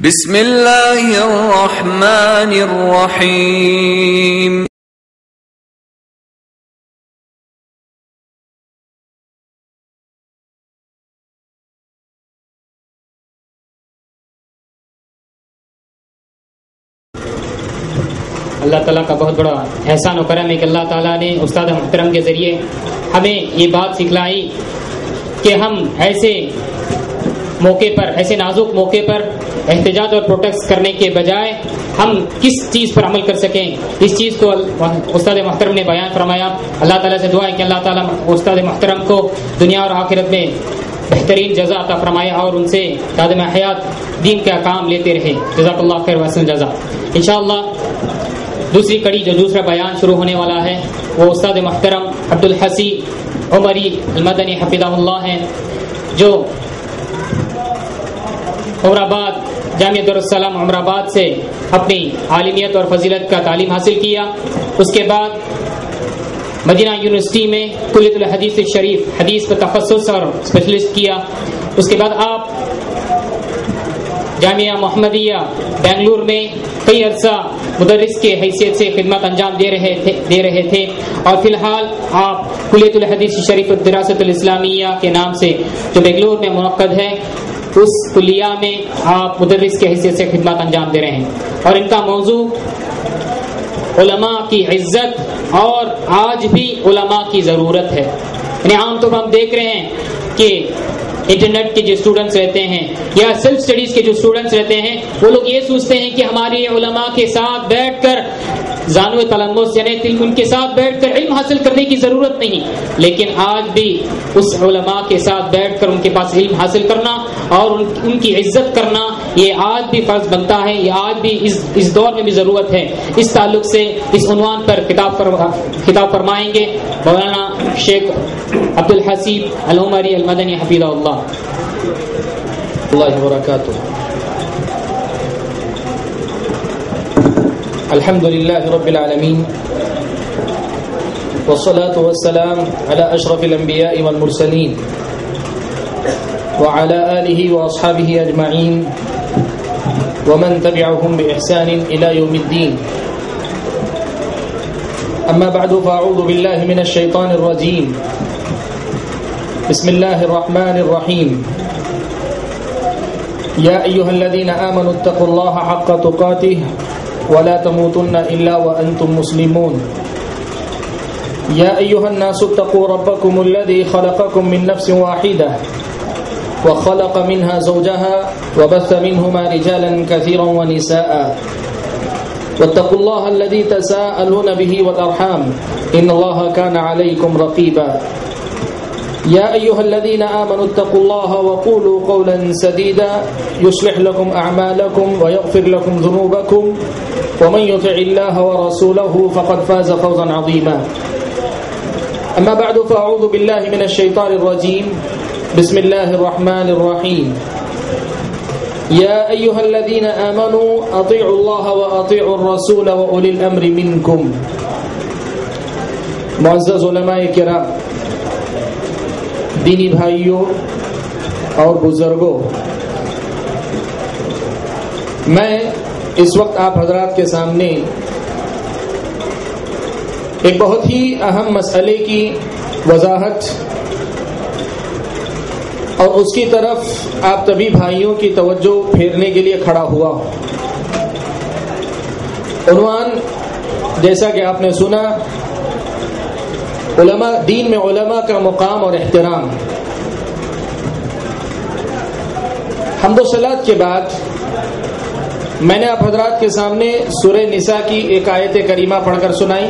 بسم اللہ الرحمن الرحیم اللہ تعالیٰ کا بہت بڑا احسان و کرم ہے کہ اللہ تعالیٰ نے استاد محترم کے ذریعے ہمیں یہ بات سکھلائی کہ ہم ایسے موقع پر، ایسے نازک موقع پر احتجاج اور پروٹیسٹ کرنے کے بجائے ہم کس چیز پر عمل کر سکیں، اس چیز کو استاد محترم نے بیان فرمایا۔ اللہ تعالیٰ سے دعا ہے کہ اللہ تعالیٰ استاد محترم کو دنیا اور آخرت میں بہترین جزا عطا فرمائے اور ان سے قادم حیات دین کا کام لیتے رہے۔ جزاک اللہ خیر وحسن جزا۔ انشاءاللہ دوسری کڑی جو دوسرا بیان شروع ہونے والا ہے وہ استاد محترم عبدالحسی عمری المدنی حفظہ اللہ ہیں، جو عمر آباد جامعہ دارالسلام عمر آباد سے اپنی عالمیت اور فضیلت کا تعلیم حاصل کیا۔ اس کے بعد مدینہ یونیورسٹی میں کلیۃ الحدیث الشریف حدیث پر تخصص اور اسپیشلسٹ کیا۔ اس کے بعد آپ جامعہ محمدیہ بنگلور میں کئی عرصہ مدرس کے حیثیت سے خدمت انجام دے رہے تھے اور فی الحال آپ کلیۃ الحدیث الشریف الدراسۃ الاسلامیہ کے نام سے جو بنگلور میں منعقد ہے اس کلیہ میں آپ مدرس کی حیثیت سے خدمات انجام دے رہے ہیں، اور ان کا موضوع علماء کی عزت اور آج بھی علماء کی ضرورت ہے۔ یعنی عام طور پر ہم دیکھ رہے ہیں کہ انٹرنیٹ کے جو اسٹوڈنٹس رہتے ہیں یا سیلف اسٹڈیز کے جو اسٹوڈنٹس رہتے ہیں وہ لوگ یہ سوچتے ہیں کہ ہماری علماء کے ساتھ بیٹھ کر زانو تلمس یعنی ان کے ساتھ بیٹھ کر علم حاصل کرنے کی ضرورت نہیں، لیکن آج بھی اس علماء کے ساتھ بیٹھ کر ان کے پاس علم حاصل کرنا اور ان کی عزت کرنا یہ آج بھی فرض بنتا ہے، یہ آج بھی اس دور میں بھی ضرورت ہے۔ اس تعلق سے اس عنوان پر خطاب فرمائیں گے مولانا شیخ عبدالحسیب العمری المدنی حفظہ اللہ وبرکاتہ۔ الحمد للہ رب العالمین والصلاة والسلام على اشرف الانبیاء والمرسلین وعلى آلہ واصحابہ اجمعین ومن تبعهم بإحسان الى یوم الدین۔ اما بعد فاعوذ باللہ من الشیطان الرجیم، بسم اللہ الرحمن الرحیم۔ یا ایہا الذین آمنوا اتقوا اللہ حق تقاته ولا تموتن الا وانتم مسلمون۔ یا ایہا الناس اتقوا ربکم الذی خلقکم من نفس واحدہ وخلق منها زوجها وبث منهما رجالا كثيرا ونساء واتقوا الله الذي تساءلون به والأرحام إن الله كان عليكم رقيبا۔ يا أيها الذين آمنوا اتقوا الله وقولوا قولا سديدا يصلح لكم أعمالكم ويغفر لكم ذنوبكم ومن يطع الله ورسوله فقد فاز فوزا عظيما۔ أما بعد فأعوذ بالله من الشيطان الرجيم، بسم الله الرحمن الرحيم۔ يا أيها الذين آمنوا أطيعوا الله وأطيعوا الرسول وأولي الأمر منكم۔ معزز علماء کرام، دینی بھائیوں اور بزرگوں، میں اس وقت آپ حضرات کے سامنے ایک بہت ہی اہم مسئلے کی وضاحت اور اس کی طرف آپ تبھی بھائیوں کی توجہ پھیرنے کے لیے کھڑا ہوا ہوں۔ عنوان جیسا کہ آپ نے سنا، علماء دین میں علماء کا مقام اور احترام۔ حمد و صلوات کے بعد میں نے آپ حضرات کے سامنے سورہ نساء کی ایک آیت کریمہ پڑھ کر سنائی،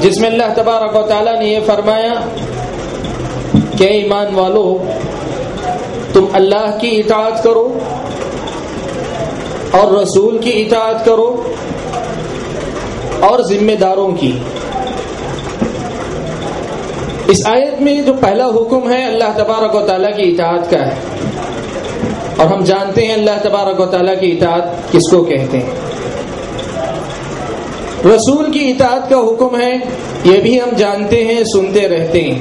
جس میں اللہ تبارک و تعالیٰ نے یہ فرمایا کہ ایمان والو، تم اللہ کی اطاعت کرو اور رسول کی اطاعت کرو اور ذمہ داروں کی۔ اس آیت میں جو پہلا حکم ہے اللہ تبارک و تعالیٰ کی اطاعت کا ہے، اور ہم جانتے ہیں اللہ تبارک و تعالیٰ کی اطاعت کس کو کہتے ہیں۔ رسول کی اطاعت کا حکم ہے، یہ بھی ہم جانتے ہیں، سنتے رہتے ہیں۔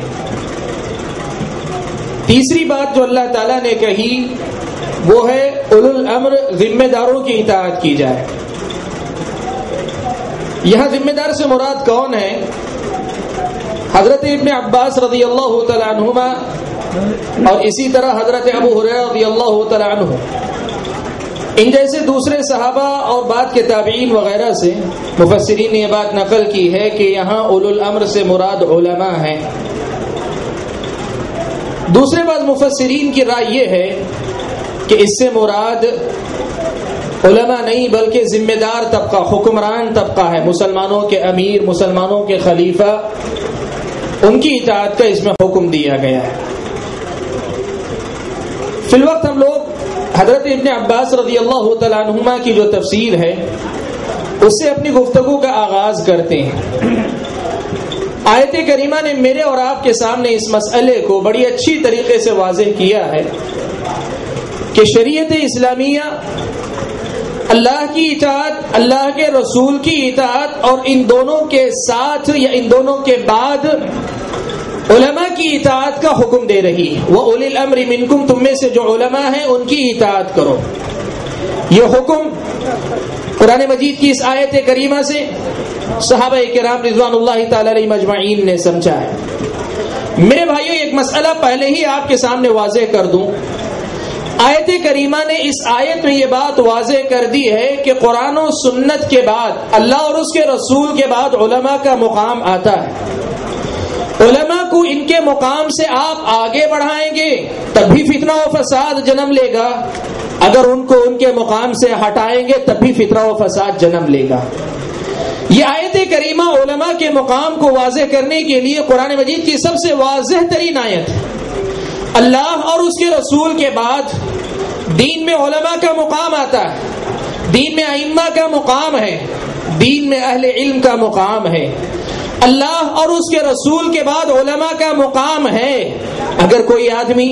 تیسری بات جو اللہ تعالیٰ نے کہی وہ ہے اولو الامر ذمہ داروں کی اطاعت کی جائے۔ یہاں ذمہ دار سے مراد کون ہے؟ حضرت ابن عباس رضی اللہ تعالی عنہما اور اسی طرح حضرت ابو ہریرہ رضی اللہ تعالی عنہ، ان جیسے دوسرے صحابہ اور بعد کے تابعین وغیرہ سے مفسرین نے یہ بات نقل کی ہے کہ یہاں اولو الامر سے مراد علماء ہیں۔ دوسرے بعض مفسرین کی رائے یہ ہے کہ اس سے مراد علماء نہیں بلکہ ذمہ دار طبقہ، حکمران طبقہ ہے، مسلمانوں کے امیر، مسلمانوں کے خلیفہ، ان کی اطاعت کا اس میں حکم دیا گیا ہے۔ فی الوقت ہم لوگ حضرت ابن عباس رضی اللہ تعالیٰ عنہما کی جو تفسیر ہے اس سے اپنی گفتگو کا آغاز کرتے ہیں۔ آیت کریمہ نے میرے اور آپ کے سامنے اس مسئلے کو بڑی اچھی طریقے سے واضح کیا ہے کہ شریعت اسلامیہ اللہ کی اطاعت، اللہ کے رسول کی اطاعت اور ان دونوں کے ساتھ یا ان دونوں کے بعد علماء کی اطاعت کا حکم دے رہی ہے۔ وَأُولِي الْأَمْرِ مِنْكُمْ، تم میں سے جو علماء ہیں ان کی اطاعت کرو۔ یہ حکم قرآن مجید کی اس آیت کریمہ سے صحابہ کرام رضوان اللہ تعالی علیہ مجمعین نے سمجھا ہے۔ میرے بھائیو، ایک مسئلہ پہلے ہی آپ کے سامنے واضح کر دوں۔ آیت کریمہ نے اس آیت میں یہ بات واضح کر دی ہے کہ قرآن و سنت کے بعد، اللہ اور اس کے رسول کے بعد علماء کا مقام آتا ہے۔ علماء کو ان کے مقام سے آپ آگے بڑھائیں گے تب بھی فتنہ و فساد جنم لے گا، اگر ان کو ان کے مقام سے ہٹائیں گے تب بھی فتنہ و فساد جنم لے گا۔ یہ آیت کریمہ علماء کے مقام کو واضح کرنے کے لیے قرآن مجید کی سب سے واضح ترین آیت ہے۔ اللہ اور اس کے رسول کے بعد دین میں علماء کا مقام آتا ہے، دین میں ائمہ کا مقام ہے، دین میں اہل علم کا مقام ہے۔ اللہ اور اس کے رسول کے بعد علماء کا مقام ہے۔ اگر کوئی آدمی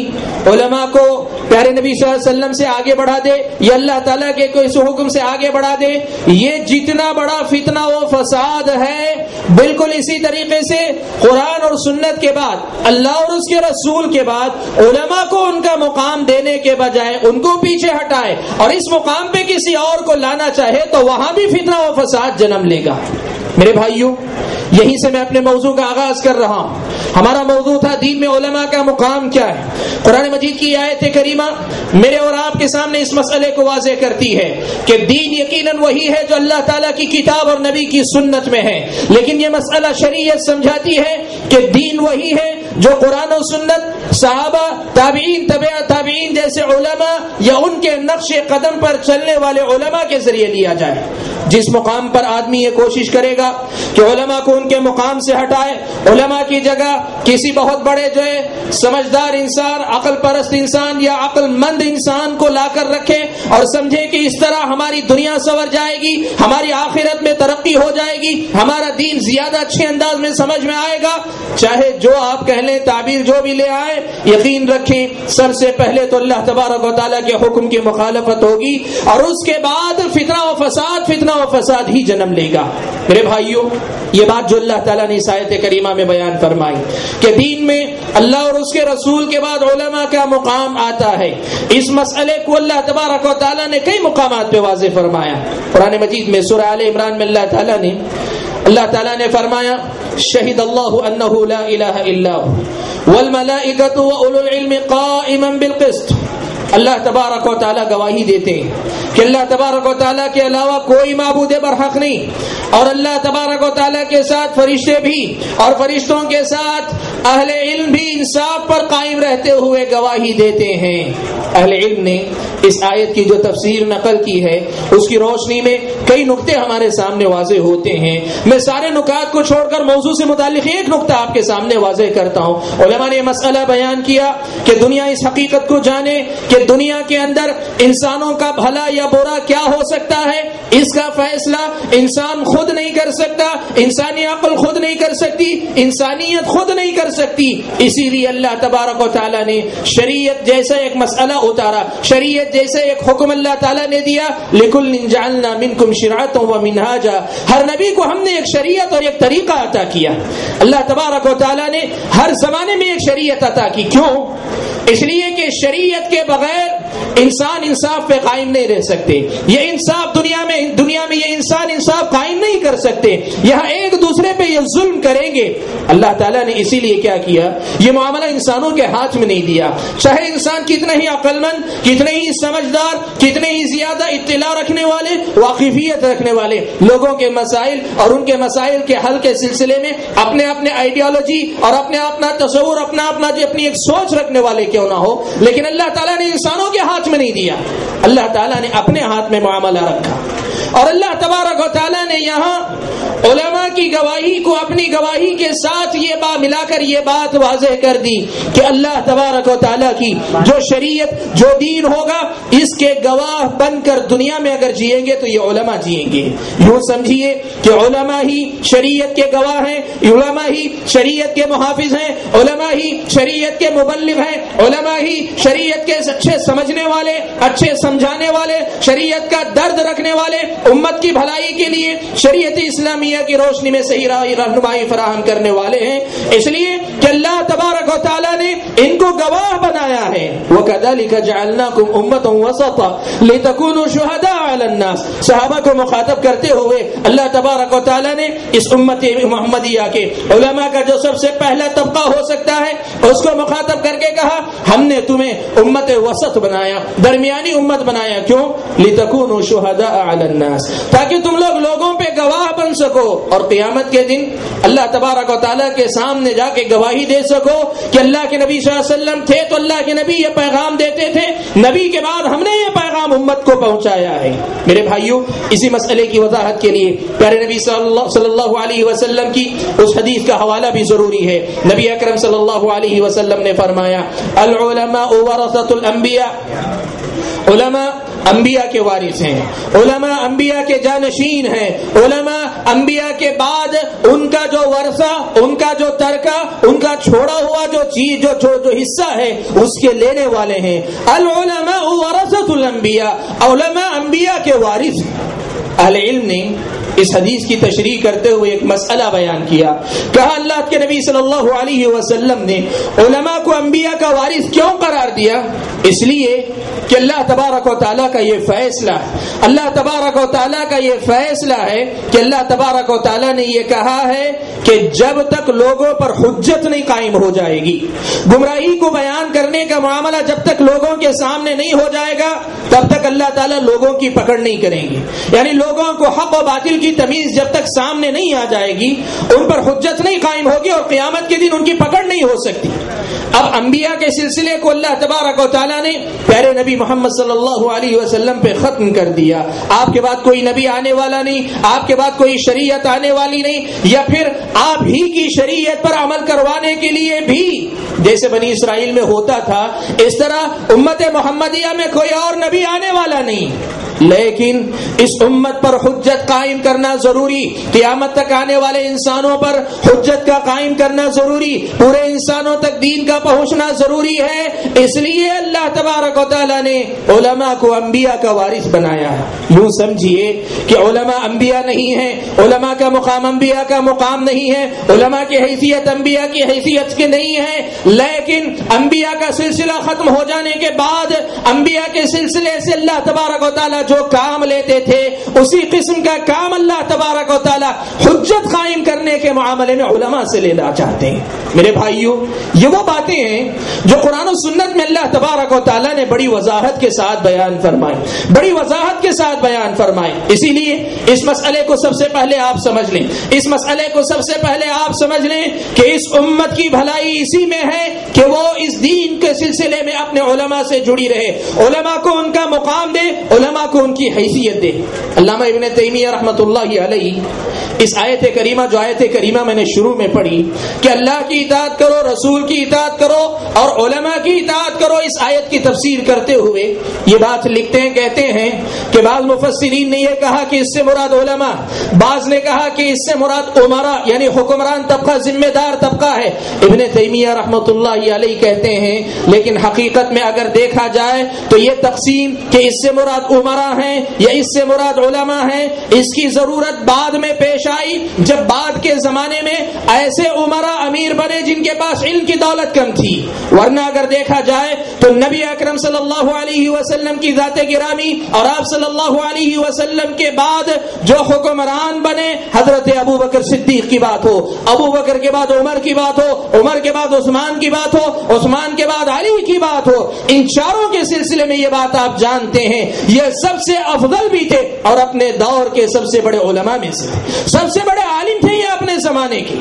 علماء کو پیارے نبی صلی اللہ علیہ وسلم سے آگے بڑھا دے یا اللہ تعالیٰ کے کوئی حکم سے آگے بڑھا دے، یہ جتنا بڑا فتنہ و فساد ہے، بالکل اسی طریقے سے قرآن اور سنت کے بعد، اللہ اور اس کے رسول کے بعد علماء کو ان کا مقام دینے کے بجائے ان کو پیچھے ہٹائے اور اس مقام پہ کسی اور کو لانا چاہے تو وہاں بھی فتنہ و فساد جنم لے گا۔ میرے بھائیوں، یہیں سے میں اپنے موضوع کا آغاز کر رہا ہوں۔ ہمارا موضوع تھا دین میں علماء کا مقام کیا ہے۔ قرآن مجید کی آیت کریمہ میرے اور آپ کے سامنے اس مسئلے کو واضح کرتی ہے کہ دین یقیناً وہی ہے جو اللہ تعالیٰ کی کتاب اور نبی کی سنت میں ہے، لیکن یہ مسئلہ شریعت سمجھاتی ہے کہ دین وہی ہے جو قرآن و سنت، صحابہ، تابعین، تبع تابعین جیسے علماء یا ان کے نقش قدم پر چلنے والے علماء کے ذریعے لیا جائے۔ جس مقام پر آدمی یہ کوشش کرے گا کہ علماء کو ان کے مقام سے ہٹائے، علماء کی جگہ کسی بہت بڑے جو ہے سمجھدار انسان، عقل پرست انسان یا عقل مند انسان کو لا کر رکھے اور سمجھے کہ اس طرح ہماری دنیا سنور جائے گی، ہماری آخرت میں ترقی ہو جائے گی، ہمارا دین زیادہ اچھے انداز میں سمجھ میں آئے گا، چاہے جو آپ کہہ لیں، تعبیر جو بھی لے آئے، یقین رکھیں سب سے پہلے تو اللہ تبارک و تعالیٰ کے حکم کی مخالفت ہوگی اور اس کے بعد فتنہ و فساد ہی جنم لے گا۔ میرے بھائیوں، یہ بات جو اللہ تعالیٰ نے اس آیت کریمہ میں بیان فرمائی کہ دین میں اللہ اور اس کے رسول کے بعد علماء کا مقام آتا ہے، اس مسئلے کو اللہ تبارک و تعالیٰ نے کئی مقامات پہ واضح فرمایا۔ قرآن مجید میں سورہ آل عمران میں اللہ تعالیٰ نے فرمایا شہد اللہ انہ لا الہ الا هو والملائکۃ واولو العلم قائما بالقسط۔ اللہ تبارک و تعالیٰ گواہی دیتے ہیں کہ اللہ تبارک و تعالیٰ کے علاوہ کوئی معبود برحق نہیں، اور اللہ تبارک و تعالیٰ کے ساتھ فرشتے بھی اور فرشتوں کے ساتھ اہل علم بھی انصاف پر قائم رہتے ہوئے گواہی دیتے ہیں۔ اہل علم نے اس آیت کی جو تفسیر نقل کی ہے اس کی روشنی میں کئی نقطے ہمارے سامنے واضح ہوتے ہیں۔ میں سارے نکات کو چھوڑ کر موضوع سے متعلق ایک نقطہ آپ کے سامنے واضح کرتا ہوں۔ علماء نے یہ مسئلہ بیان کیا کہ دنیا اس حقیقت کو جانے کہ دنیا کے اندر انسانوں کا بھلا یا برا کیا ہو سکتا ہے، اس کا فیصلہ انسان خود نہیں کر سکتا، انسانی عقل خود نہیں کر سکتی، انسانیت خود نہیں کر سکتی۔ اسی لیے اللہ تبارک و تعالیٰ نے شریعت جیسا ایک مسئلہ اتارا، شریعت جیسے ایک حکم اللہ تعالیٰ نے دیا، لِكُلٍّ جَعَلْنَا مِنْكُمْ شِرْعَةً وَمِنْهَاجًا۔ ہر نبی کو ہم نے ایک شریعت اور ایک طریقہ عطا کیا۔ اللہ تبارک و تعالیٰ نے ہر زمانے میں ایک شریعت عطا کی۔ کیوں؟ اس لیے کہ شریعت کے بغیر انسان انصاف پہ قائم نہیں رہ سکتے. یہ انصاف دنیا میں یہ انسان انصاف قائم نہیں کر سکتے. یہاں ایک دوسرے پہ یہ ظلم کریں گے. اللہ تعالیٰ نے اسی لیے کیا کیا, یہ معاملہ انسانوں کے ہاتھ میں نہیں دیا. چاہے انسان کتنا ہی عقل مند, کتنے ہی سمجھدار, کتنے ہی زیادہ اطلاع رکھنے والے, واقفیت رکھنے والے, لوگوں کے مسائل اور ان کے مسائل کے حل کے سلسلے میں اپنے اپنے آئیڈیالوجی اور اپنا تصور, اپنی ایک سوچ رکھنے والے کیوں نہ ہو, لیکن اللہ تعالیٰ نے انسانوں کے ہاتھ میں نہیں دیا. اللہ تعالیٰ نے اپنے ہاتھ میں معاملہ رکھا. اور اللہ تبارک و تعالیٰ نے یہاں علماء کی گواہی کو اپنی گواہی کے ساتھ یہ بات ملا کر یہ بات واضح کر دی کہ اللہ تبارک و تعالیٰ کی جو شریعت, جو دین ہوگا, اس کے گواہ بن کر دنیا میں اگر جئیں گے تو یہ علماء جئیں گے. یوں سمجھیے کہ علماء ہی شریعت کے گواہ ہیں, علماء ہی شریعت کے محافظ ہیں, علماء ہی شریعت کے مبلغ ہیں, علماء ہی شریعت کے اچھے سمجھنے والے, اچھے سمجھانے والے, شریعت کا درد رکھنے والے, امت کی بھلائی کے لیے شریعت اسلامیہ کی روشنی میں صحیح رہنمائی فراہم کرنے والے ہیں. اس لیے کہ اللہ تبارک و تعالیٰ نے ان کو گواہ بنایا ہے. وَكَذَلِكَ جَعَلْنَاكُمْ أُمَّةً وَسَطًا لِتَكُونُوا شُهَدَاءَ عَلَى النَّاسِ. صحابہ کو مخاطب کرتے ہوئے اللہ تبارک و تعالیٰ نے اس امت محمدیہ کے علماء کا جو سب سے پہلا طبقہ ہو سکتا ہے اس کو مخاطب کر کے کہا, ہم نے تمہیں امت وسط بنایا, درمیانی امت بنایا. کیوں؟ لِتَكُونُوا شُهَدَاءَ عَلَى النَّاسِ, تاکہ تم لوگوں پہ گواہ بن سکو اور قیامت کے دن اللہ تبارک و تعالیٰ کے سامنے جا کے گواہی دے سکو کہ اللہ کے نبی صلی اللہ علیہ وسلم تھے تو اللہ کے نبی یہ پیغام دیتے تھے, نبی کے بعد ہم نے یہ پیغام امت کو پہنچایا ہے. میرے بھائیوں, اسی مسئلے کی وضاحت کے لیے پیارے نبی صلی اللہ علیہ وسلم کی اس حدیث کا حوالہ بھی ضروری ہے. نبی اکرم صلی اللہ علیہ وسلم نے فرمایا, العلماء ورثۃ الانبیاء, علماء انبیاء کے وارث ہیں, علماء انبیاء کے جانشین ہیں, علماء انبیاء کے بعد ان کا جو ورثہ, ان کا جو ترکہ, ان کا چھوڑا ہوا جو چیز جو حصہ ہے اس کے لینے والے ہیں. العلماء ورثۃ الانبیاء, علماء انبیاء کے وارث. اہل علم نے اس حدیث کی تشریح کرتے ہوئے ایک مسئلہ بیان کیا. کہا اللہ کے نبی صلی اللہ علیہ وسلم نے علماء کو انبیاء کا وارث کیوں قرار دیا؟ اس لیے کہ اللہ تبارک و تعالیٰ کا یہ فیصلہ ہے, اللہ تبارک و تعالیٰ کا یہ فیصلہ ہے کہ اللہ تبارک و تعالیٰ نے یہ کہا ہے کہ جب تک لوگوں پر حجت نہیں قائم ہو جائے گی, گمراہی کو بیان کرنے کا معاملہ جب تک لوگوں کے سامنے نہیں ہو جائے گا تب تک اللہ تعالیٰ لوگوں کی پکڑ نہیں کریں گے. یعنی لوگوں کو حق و باطل کی تمیز جب تک سامنے نہیں آ جائے گی, ان پر حجت نہیں قائم ہوگی اور قیامت کے دن ان کی پکڑ نہیں ہو سکتی. اب انبیاء کے سلسلے کو اللہ تبارک و تعالیٰ نے پیارے نبی محمد صلی اللہ علیہ وسلم پہ ختم کر دیا. آپ کے بعد کوئی نبی آنے والا نہیں, آپ کے بعد کوئی شریعت آنے والی نہیں, یا پھر آپ ہی کی شریعت پر عمل کروانے کے لیے بھی جیسے بنی اسرائیل میں ہوتا تھا اس طرح امت محمدیہ میں کوئی اور نبی آنے والا نہیں. لیکن اس امت پر حجت قائم کرنا ضروری, قیامت تک آنے والے انسانوں پر حجت کا قائم کرنا ضروری, پورے انسانوں تک دین کا پہنچنا ضروری ہے. اس لیے اللہ تبارک و تعالیٰ نے علماء کو انبیاء کا وارث بنایا ہے. یوں سمجھیے کہ علماء انبیاء نہیں ہیں, علماء کا مقام انبیاء کا مقام نہیں ہے, علماء کی حیثیت انبیاء کی حیثیت کے نہیں ہے, لیکن انبیاء کا سلسلہ ختم ہو جانے کے بعد انبیاء کے سلسلے سے اللہ تبارک و تعالیٰ جو کام لیتے تھے اسی قسم کا کام اللہ تبارک و تعالیٰ حجت قائم کرنے کے معاملے میں علماء سے لینا چاہتے ہیں. میرے بھائیوں, یہ وہ باتیں ہیں جو قرآن و سنت میں اللہ تبارک و تعالیٰ نے بڑی وضاحت کے ساتھ بیان فرمائے, بڑی وضاحت کے ساتھ بیان فرمائے. اسی لیے اس مسئلے کو سب سے پہلے آپ سمجھ لیں, اس مسئلے کو سب سے پہلے آپ سمجھ لیں کہ اس امت کی بھلائی اسی میں ہے کہ وہ اس دین کے سلسلے میں اپنے علماء سے جڑی رہے, علماء کو ان کا مقام دے, علماء کو ان کی حیثیت دے. علامہ ابن تیمیہ رحمۃ اللہ علیہ اس آیت کریمہ, جو آیت کریمہ میں نے شروع میں پڑھی کہ اللہ کی اطاعت کرو, رسول کی اطاعت کرو اور علماء کی اطاعت کرو, اس آیت کی تفسیر کرتے ہوئے یہ بات لکھتے ہیں, کہتے ہیں کہ بعض مفسرین نے یہ کہا کہ اس سے مراد علماء, بعض نے کہا کہ اس سے مراد عمرا یعنی حکمران طبقہ, ذمہ دار طبقہ ہے. ابن تیمیہ رحمۃ اللہ علیہ کہتے ہیں لیکن حقیقت میں اگر دیکھا جائے تو یہ تقسیم کہ اس سے مراد عمرا امراء ہیں یا اس سے مراد علماء ہیں، اس کی ضرورت بعد میں پیش آئی جب بعد کے زمانے میں ایسے امراء امیر بنے جن کے پاس علم کی دولت کم تھی. ورنہ اگر دیکھا جائے تو نبی اکرم صلی اللہ علیہ وسلم کی ذات گرامی اور آپ صلی اللہ علیہ وسلم کے بعد جو حکمران بنے، حضرت ابو بکر صدیق کی بات ہو، ابو بکر کے بعد عمر کی بات ہو، عمر کے بعد عثمان کی بات ہو، عثمان کے بعد علی کی بات ہو، ان چاروں کے سلسلے میں یہ بات آپ جانتے ہیں یہ سب سے افضل بھی تھے اور اپنے دور کے سب سے بڑے علماء میں سے سب سے بڑے عالم تھے یہ اپنے زمانے کے.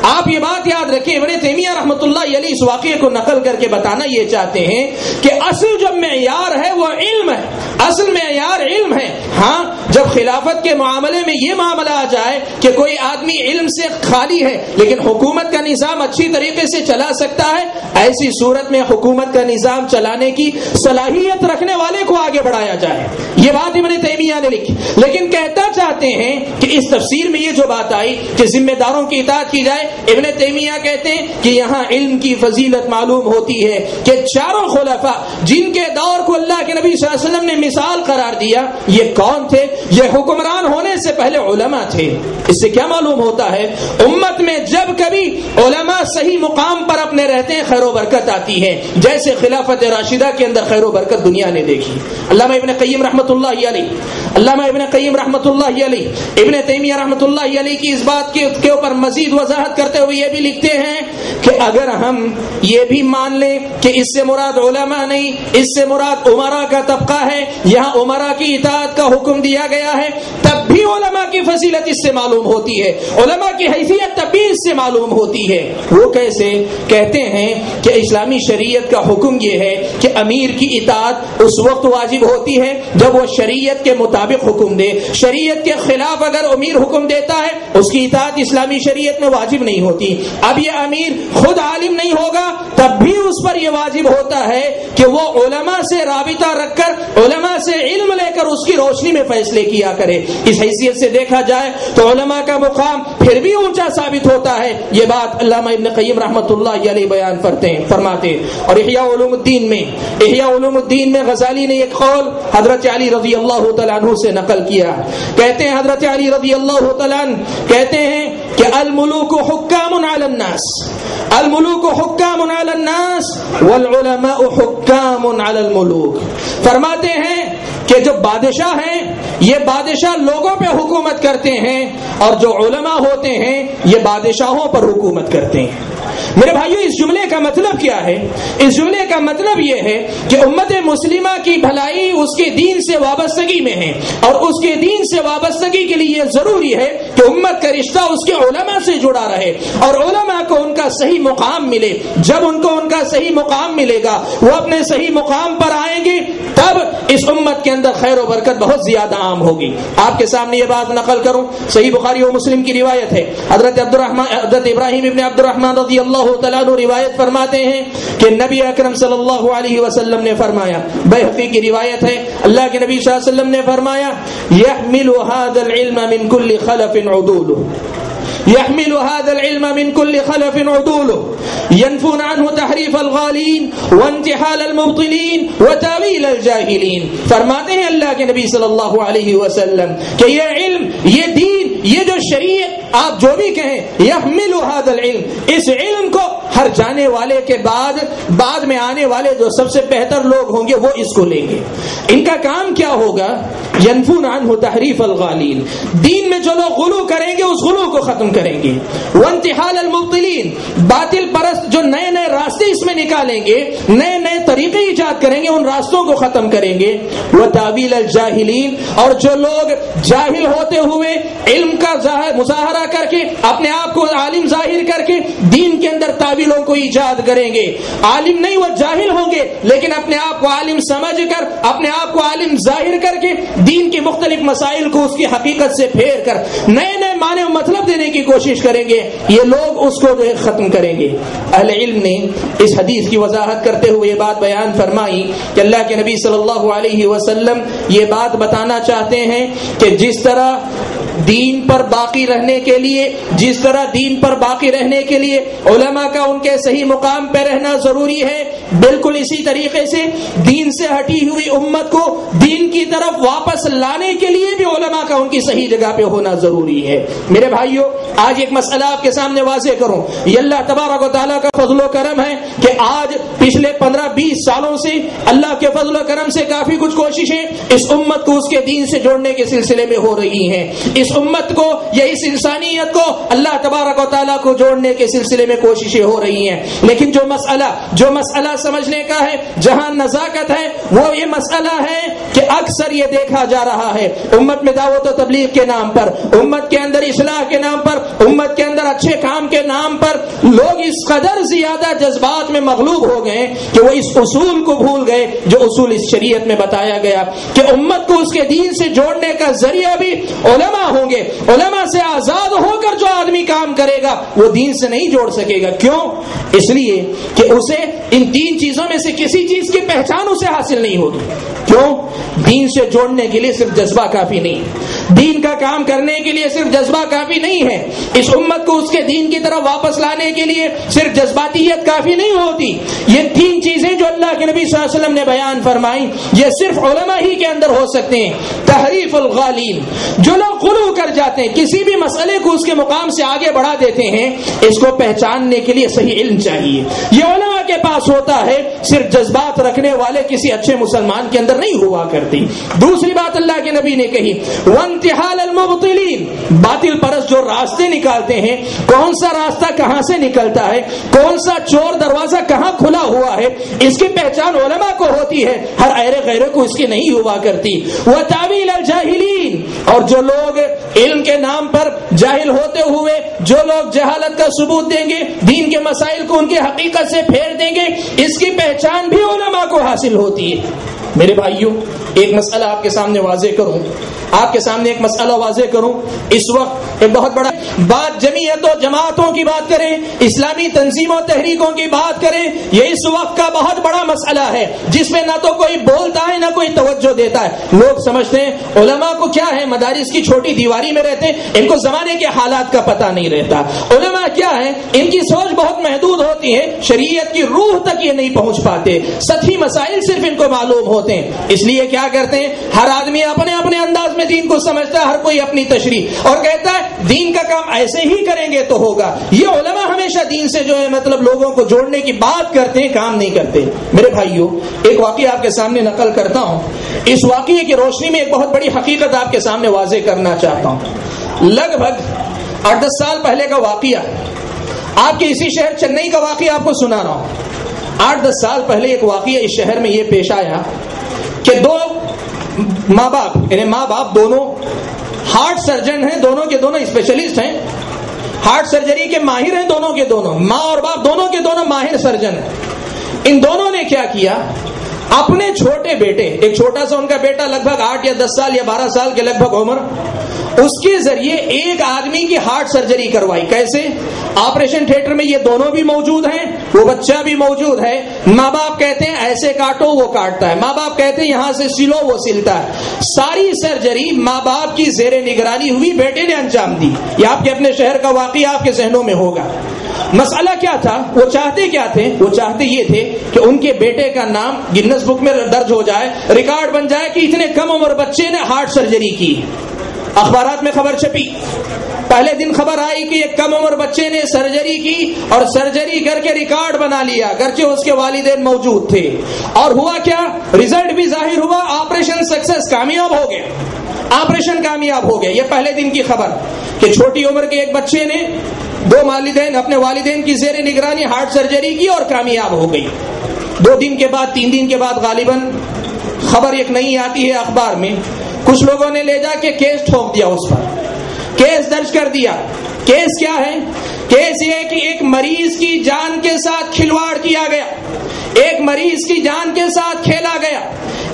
آپ یہ بات یاد رکھیں، ابن تیمیہ رحمۃ اللہ علیہ اس واقعے کو نقل کر کے بتانا یہ چاہتے ہیں کہ اصل جو معیار ہے وہ علم ہے، اصل معیار علم ہے. ہاں جب خلافت کے معاملے میں یہ معاملہ آ جائے کہ کوئی آدمی علم سے خالی ہے لیکن حکومت کا نظام اچھی طریقے سے چلا سکتا ہے، ایسی صورت میں حکومت کا نظام چلانے کی صلاحیت رکھنے والے کو آگے بڑھایا جائے. یہ بات ابن تیمیہ نے لکھی، لیکن کہتا چاہتے ہیں کہ اس تفسیر میں یہ جو بات آئی کہ ذمہ داروں کی اطاعت کی جائے، ابن تیمیہ کہتے ہیں کہ یہاں علم کی فضیلت معلوم ہوتی ہے کہ چاروں خلفاء جن کے دور کو اللہ کے نبی صلی اللہ علیہ وسلم نے مثال قرار دیا، یہ کون تھے؟ یہ حکمران ہونے سے پہلے علماء تھے. اس سے کیا معلوم ہوتا ہے؟ امت میں جب کبھی علماء صحیح مقام پر اپنے رہتے ہیں خیر و برکت آتی ہے، جیسے خلافت راشدہ کے اندر خیر و برکت دنیا نے دیکھی. علامہ ابن قیم رحمۃ اللہ علیہ، علامہ ابن قیم رحمۃ اللہ علیہ، ابن تیمیہ رحمۃ اللہ علیہ کی اس بات کے اوپر مزید وضاحت کرتے ہوئے یہ بھی لکھتے ہیں کہ اگر ہم یہ بھی مان لیں کہ اس سے مراد علماء نہیں، اس سے مراد عمراء کا طبقہ ہے، یہاں عمراء کی اطاعت کا حکم دیا گیا ہے، تب بھی علماء کی فضیلت اس سے معلوم ہوتی ہے، علماء کی حیثیت تب بھی اس سے معلوم ہوتی ہے. وہ کیسے؟ کہتے ہیں کہ اسلامی شریعت کا حکم یہ ہے کہ امیر کی اطاعت اس وقت واجب ہوتی ہے جب وہ شریعت کے مطابق حکم دے. شریعت کے خلاف اگر امیر حکم دیتا ہے اس کی اطاعت اسلامی شریعت میں واجب نہیں ہوتی. اب یہ امیر خود عالم نہیں ہوگا تب بھی اس پر یہ واجب ہوتا ہے کہ وہ علماء سے رابطہ رکھ کر، علماء سے علم لے کر اس کی روشنی میں فیصلے کیا کرے. اس حیثیت سے دیکھا جائے تو علماء کا مقام پھر بھی اونچا ثابت ہوتا ہے. یہ بات علامہ ابن قیم رحمۃ اللہ علیہ بیان فرماتے ہیں. اور احیاء علوم الدین میں غزالی نے ایک قول حضرت علی رضی اللہ تعالیٰ عنہ سے نقل کیا. کہتے ہیں حضرت علی رضی اللہ تعالیٰ عنہ کہتے ہیں کہ الملوک حکام علی الناس، الملوک حکام علی الناس والعلماء حکام علی الملوک. فرماتے ہیں کہ جو بادشاہ ہیں یہ بادشاہ لوگوں پہ حکومت کرتے ہیں اور جو علماء ہوتے ہیں یہ بادشاہوں پر حکومت کرتے ہیں. میرے بھائیو اس جملے کا مطلب کیا ہے؟ اس جملے کا مطلب یہ ہے کہ امت مسلمہ کی بھلائی اس کے دین سے وابستگی میں ہے، اور اس کے دین سے وابستگی کے لیے یہ ضروری ہے کہ امت کا رشتہ اس کے علماء سے جڑا رہے اور علماء کو ان کا صحیح مقام ملے. جب ان کو ان کا صحیح مقام ملے گا، وہ اپنے صحیح مقام پر آئیں گے، تب اس امت کے اندر خیر و برکت بہت زیادہ عام ہوگی. آپ کے سامنے یہ بات نقل کروں، صحیح بخاری و مسلم کی روایت ہے. حضرت ابراہیم ابن عبد الرحمن رضی اللہ تعالیٰ عنہ روایت فرماتے ہیں کہ نبی اکرم صلی اللہ علیہ وسلم نے فرمایا، بیہقی کی روایت ہے، اللہ کے نبی صلی اللہ علیہ وسلم نے فرمایا يحمل هذا العلم من كل خلف عدوله، يحمل هذا العلم من كل خلف عدوله ينفون عنه تحريف الغالين وانتحال المبطلين وتاويل الجاهلين. فرماتے ہیں اللہ کے نبی صلی اللہ علیہ وسلم کہ یہ علم، یہ دین، یہ جو شریعت آپ جو بھی کہیں، يحمل هذا العلم، اس علم کو ہر جانے والے کے بعد میں آنے والے جو سب سے بہتر لوگ ہوں گے وہ اس کو لیں گے. ان کا کام کیا ہوگا؟ ينفون عنه تحريف الغالين، دین میں جو لوگ غلو کریں گے اس غلو کو ختم کریں گے. وانتحال المبطلین، باطل پرست جو نئے نئے راستے اس میں نکالیں گے، نئے نئے طریقے ایجاد کریں گے، ان راستوں کو ختم کریں گے. وتاویل الجاہلین، اور جو لوگ جاہل ہوتے ہوئے علم کا مظاہرہ کر کے اپنے آپ کو عالم ظاہر کر کے دین کے اندر تعویلوں کو ایجاد کریں گے. عالم نہیں، وہ جاہل ہوں گے لیکن اپنے آپ کو عالم سمجھ کر، اپنے آپ کو عالم ظاہر کر کے دین کے مختلف مسائل کو اس کی حقیقت سے پھیر کر نئے نئے معنی و مطلب دینے کی کوشش کریں گے. یہ لوگ اس کو ختم کریں گے. اہل علم نے اس حدیث کی وضاحت کرتے ہوئے یہ بات بیان فرمائی کہ اللہ کے نبی صلی اللہ علیہ وسلم یہ بات بتانا چاہتے ہیں کہ جس طرح دین پر باقی رہنے کے لیے علماء کا ان کے صحیح مقام پہ رہنا ضروری ہے، بالکل اسی طریقے سے دین سے ہٹی ہوئی امت کو دین کی طرف واپس لانے کے لیے بھی علماء کا ان کی صحیح جگہ پہ ہونا ضروری ہے۔ میرے بھائیوں، آج ایک مسئلہ آپ کے سامنے واضح کروں، یہ اللہ تبارک و تعالیٰ کا فضل و کرم ہے کہ آج پچھلے 15-20 سالوں سے اللہ کے فضل و کرم سے کافی کچھ کوششیں اس امت کو اس کے دین سے جوڑنے کے سلسلے میں ہو رہی ہیں، اس امت کو یا اس انسانیت کو اللہ تبارک و تعالیٰ کو جوڑنے کے سلسلے میں کوششیں ہو رہی ہیں۔ لیکن جو مسئلہ سمجھنے کا ہے، جہاں نزاکت ہے، وہ یہ مسئلہ ہے کہ اکثر یہ دیکھا جا رہا ہے امت میں دعوت و تبلیغ کے نام پر، امت کے اندر اصلاح کے نام پر، امت کے اندر اچھے کام کے نام پر لوگ اس قدر زیادہ جذبات میں مغلوب ہو گئے کہ وہ اس اصول کو بھول گئے جو اصول اس شریعت میں بتایا گیا کہ امت کو اس کے دین سے جوڑنے کا ذریعہ بھی علماء ہوں گے۔ علماء سے آزاد ہو کر جو آدمی کام کرے گا وہ دین سے نہیں جوڑ سکے گا۔ کیوں؟ اس لیے کہ اسے ان 3 چیزوں میں سے کسی چیز کی پہچان اسے حاصل نہیں ہوگی۔ کیوں؟ دین سے جوڑنے کے لیے صرف جذبہ کافی نہیں، دین کا کام کرنے کے لیے صرف جذبہ کافی نہیں ہے، اس امت کو اس کے دین کی طرف واپس لانے کے لیے صرف جذباتیت کافی نہیں ہوتی۔ یہ 3 چیزیں جو اللہ کے نبی صلی اللہ علیہ وسلم نے بیان فرمائی یہ صرف علماء ہی کے اندر ہو سکتے ہیں۔ تحریف الغالین، جو لوگ غلو کر جاتے ہیں، کسی بھی مسئلے کو اس کے مقام سے آگے بڑھا دیتے ہیں، اس کو پہچاننے کے لیے صحیح علم چاہیے۔ یہ علماء کے پاس ہوتا ہے، صرف جذبات رکھنے والے کسی اچھے مسلمان کے اندر نہیں ہوا کرتی۔ دوسری بات اللہ کے نبی نے کہی وانتحال المبطلین، باطل پرست جو راستے نکالتے ہیں، کون سا راستہ کہاں سے نکلتا ہے، کون سا چور دروازہ کہاں کھلا ہوا ہے، اس کی پہچان علماء کو ہوتی ہے، ہر ایرے غیرے کو اس کی نہیں ہوا کرتی۔ وتاویل الجاہلین، اور جو لوگ علم کے نام پر جاہل ہوتے ہوئے جو لوگ جہالت کا ثبوت دیں گے، دین کے مسائل کو ان کی حقیقت سے پھیر دیں گے، اس کی پہچان بھی علماء کو حاصل ہوتی ہے۔ میرے بھائیوں، ایک مسئلہ آپ کے سامنے واضح کروں، آپ کے سامنے ایک مسئلہ واضح کروں۔ اس وقت ایک بہت بڑا بات جمعیت و جماعتوں کی بات کریں، اسلامی تنظیموں تحریکوں کی بات کریں، یہ اس وقت کا بہت بڑا مسئلہ ہے جس میں نہ تو کوئی بولتا ہے نہ کوئی توجہ دیتا ہے۔ لوگ سمجھتے ہیں علماء کو کیا ہے، مدارس کی چھوٹی دیواری میں رہتے ہیں، ان کو زمانے کے حالات کا پتہ نہیں رہتا۔ علماء کیا ہے، ان کی سوچ بہت محدود ہوتی ہے، شریعت کی روح تک یہ نہیں پہنچ پاتے، سطحی مسائل صرف ان کو معلوم ہوتے ہیں۔ اس لیے کیا کرتے ہیں، ہر آدمی اپنے اپنے انداز میں دین کو سمجھتا ہے، ہر کوئی اپنی تشریح، اور کہتا ہے دین کا کام ایسے ہی کریں گے تو ہوگا۔ یہ علماء ہمیشہ دین سے جو ہے مطلب لوگوں کو جوڑنے کی بات کرتے ہیں، کام نہیں کرتے۔ میرے بھائیوں، ایک واقعہ آپ کے سامنے نقل کرتا ہوں، اس واقعے کی روشنی میں ایک بہت بڑی حقیقت آپ کے سامنے واضح کرنا چاہتا ہوں۔ لگ بھگ 8-10 سال پہلے کا واقعہ، آپ کے اسی شہر چنئی کا واقعہ آپ کو سنا رہا ہوں۔ 8-10 سال پہلے ایک واقعہ اس شہر میں یہ پیش آیا کہ 2 ماں باپ، یعنی ماں باپ دونوں ہارٹ سرجن ہیں، دونوں کے دونوں اسپیشلسٹ ہیں، ہارٹ سرجری کے ماہر ہیں، دونوں کے دونوں، ماں اور باپ دونوں کے دونوں ماہر سرجن ہیں۔ ان دونوں نے کیا کیا، اپنے چھوٹے بیٹے، ایک چھوٹا سا ان کا بیٹا لگ بھگ 8 یا 10 سال یا 12 سال کے لگ بھگ عمر، اس کے ذریعے ایک آدمی کی ہارٹ سرجری کروائی۔ کیسے؟ آپریشن تھیٹر میں یہ دونوں بھی موجود ہیں، وہ بچہ بھی موجود ہے، ماں باپ کہتے ہیں ایسے کاٹو، وہ کاٹتا ہے، ماں باپ کہتے ہیں یہاں سے سلو، وہ سلتا ہے۔ ساری سرجری ماں باپ کی زیر نگرانی ہوئی، بیٹے نے انجام دی۔ یہ آپ کے اپنے شہر کا واقعہ آپ کے ذہنوں میں ہوگا۔ مسئلہ کیا تھا، وہ چاہتے کیا تھے، وہ چاہتے یہ تھے کہ ان کے بیٹے کا نام گنس بک میں درج ہو جائے، ریکارڈ بن جائے کہ اتنے کم عمر بچے نے ہارٹ سرجری کی۔ اخبارات میں خبر چھپی، پہلے دن خبر آئی کہ ایک کم عمر بچے نے سرجری کی اور سرجری کر کے ریکارڈ بنا لیا، گرچہ اس کے والدین موجود تھے۔ اور ہوا کیا، رزلٹ بھی ظاہر ہوا، آپریشن سکسیس، کامیاب ہو گیا، آپریشن کامیاب ہو گیا۔ یہ پہلے دن کی خبر کہ چھوٹی عمر کے ایک بچے نے 2 والدین اپنے والدین کی زیر نگرانی ہارٹ سرجری کی اور کامیاب ہو گئی۔ 2 دن کے بعد 3 دن کے بعد غالباً خبر ایک نہیں آتی ہے اخبار میں، کچھ لوگوں نے لے جا کے کیس ٹھوک دیا، اس پر کیس درج کر دیا۔ کیس کیا ہے؟ کیس یہ ہے کہ ایک مریض کی جان کے ساتھ کھلواڑ کیا گیا، ایک مریض کی جان کے ساتھ کھیلا گیا۔